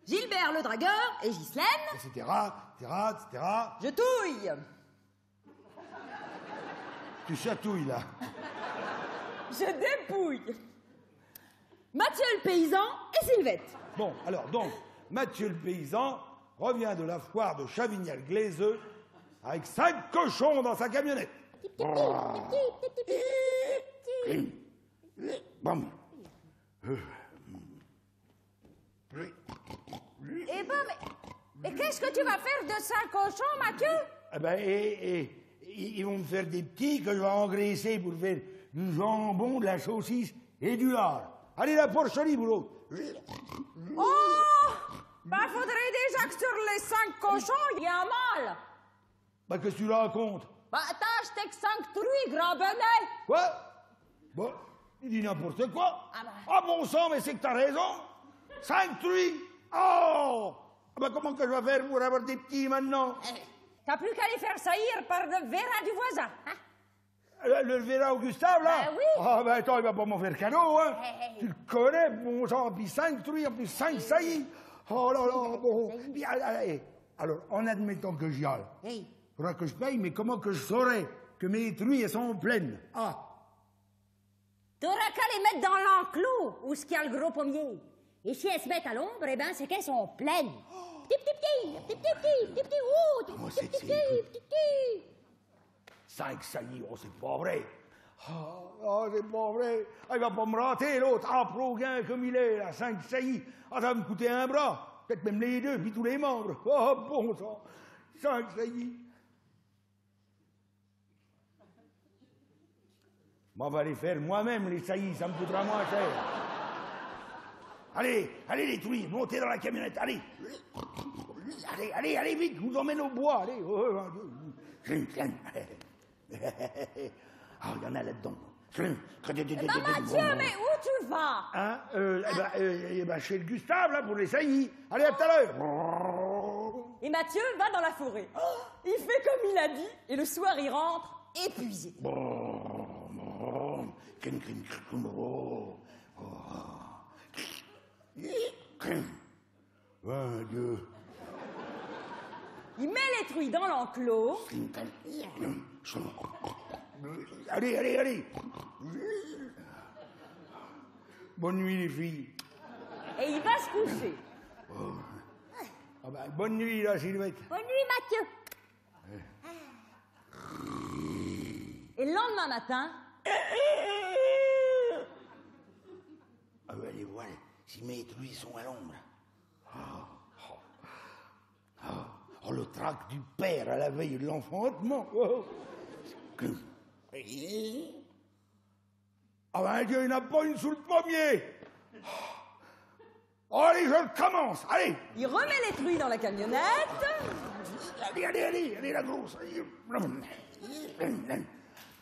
Gilbert le dragueur et Ghislaine. etc., etc., etc. Je touille. Tu chatouilles, là. Je dépouille. Mathieu le paysan et Sylvette. Bon, alors, donc, Mathieu le paysan revient de la foire de Chavignal-Glaiseux avec 5 cochons dans sa camionnette. Bon. Eh ben, mais qu'est-ce que tu vas faire de 5 cochons, Mathieu? Eh ben, ils vont me faire des petits que je vais engraisser pour faire du jambon, de la saucisse et du lard. Allez, la porcherie, boulot. Oh! Bah, faudrait déjà que sur les 5 cochons, il y a un mâle. Bah, qu'est-ce que tu racontes? Bah, t'as acheté que 5 truies, grand bonnet. Quoi? Bon, il dit n'importe quoi. Ah bah. Ah, bon sang, mais c'est que t'as raison. 5 truies. Oh! Ah bah, comment que je vais faire pour avoir des petits maintenant? T'as plus qu'à les faire saillir par le verra du voisin. Hein? Le verra au Gustave, là? Ben oui. Ah, ben attends, il va pas m'en faire cadeau, hein? Tu le connais, bon sang, en plus 5 truies, en plus 5 saillies. Oh là là, bon. Puis, allez, alors, en admettant que j'y aille, il faudra que je paye, mais comment que je saurais que mes truies, elles sont pleines? Ah, T'auras qu'à les mettre dans l'enclos, où ce qu'il y a le gros pommier. Et si elles se mettent à l'ombre, eh ben, c'est qu'elles sont pleines. moi, c'est 5 saillies, oh, c'est pas vrai. Oh, c'est pas vrai. Ah, il va pas me rater, l'autre. Ah, pro-gain comme il est, là, 5 saillies. Ah, ça va me coûter un bras. Peut-être même les deux, puis tous les membres. Oh, bon sang. 5 saillies. Moi, on va les faire moi-même, les saillies. Ça me coûtera moins cher. Allez, allez, les truies, montez dans la camionnette, allez. Allez, vite, je vous emmène au bois, allez. Ah, il y en a là-dedans. Mathieu, mais où tu vas? Hein? Chez le Gustave, là, pour les saillies. Allez, à tout à l'heure. Et Mathieu va dans la forêt. Oh, il fait comme il a dit, et le soir, il rentre épuisé. Il met les truies dans l'enclos. Allez. Bonne nuit, les filles. Et il va se coucher. Ah ben, bonne nuit, là, Sylvette. Bonne nuit, Mathieu. Et le lendemain matin, Ah ben, allez voir si mes truies sont à l'ombre. Oh, le trac du père à la veille de l'enfantement. Oh. Ah ben, Dieu, il n'y en a pas une sous le pommier. Oh, allez, je commence, allez. il remet les truies dans la camionnette. Allez, la grosse.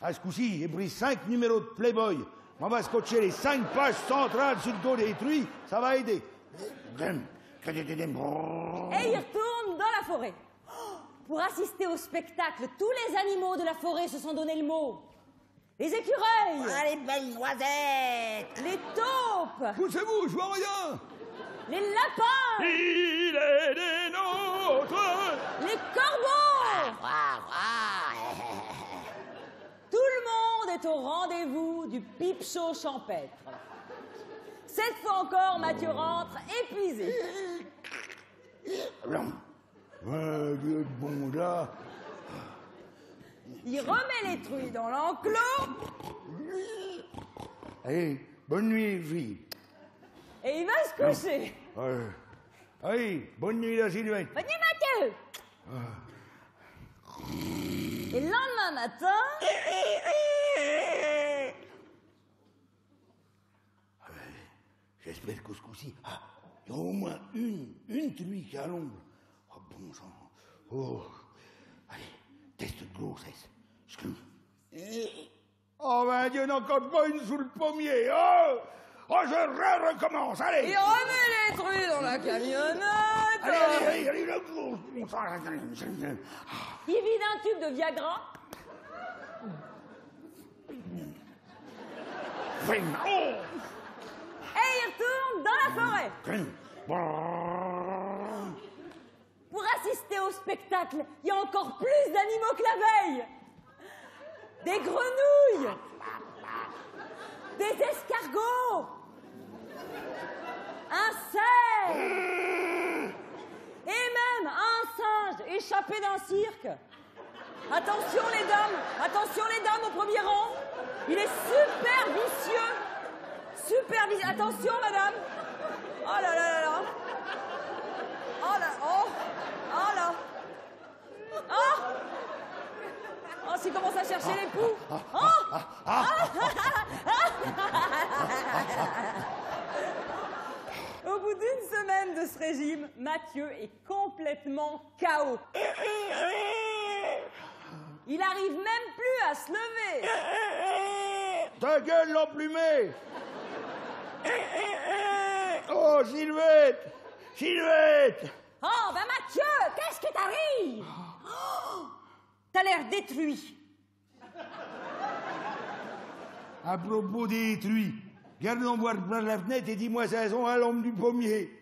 À ce coup-ci, j'ai pris 5 numéros de Playboy. On va scotcher les 5 pages centrales sur le dos des truies, ça va aider. Et il retourne dans la forêt. Pour assister au spectacle, tous les animaux de la forêt se sont donné le mot. Les écureuils, Ah, les belles noisettes! les taupes, Poussez-vous, je vois rien. les lapins, Il est des nôtres. les corbeaux. Tout le monde est au rendez-vous du pipe show champêtre. Cette fois encore, Mathieu rentre épuisé. Dieu de bon là. Il remet les truies dans l'enclos. Allez, bonne nuit, fille. Et il va se coucher. Allez, bonne nuit, la Sylvette. Bonne nuit, Mathieu. Et le lendemain matin... J'espère qu'au coup-ci, il y a au moins une truie qui a l'ombre. Oh, bon sang. Oh. Allez, test de grossesse. Oh, ben Dieu, n'encore pas une sous le pommier. Oh, je recommence, allez. Il remet les truies dans la camionnette. Allez, le gros. Il vide un tube de Viagra. Oh. Et il retourne dans la forêt. Pour assister au spectacle, il y a encore plus d'animaux que la veille. Des grenouilles. Des escargots. Un cerf. Et même un singe échappé d'un cirque. Attention les dames au premier rang. Il est super vicieux. Super vicieux. Attention madame. Oh là là là là. Oh là, oh là. Oh. Oh, s'il commence à chercher les poux. Oh. Au bout d'une semaine de ce régime, Mathieu est complètement KO. Il arrive même plus à se lever. Ta gueule, l'emplumé. Oh, Sylvette. Sylvette. Oh, bah Mathieu, qu'est-ce qui t'arrive? Oh, t'as l'air détruit. À propos des truies, garde-en voir par la fenêtre et dis-moi si elles ont à l'ombre du pommier.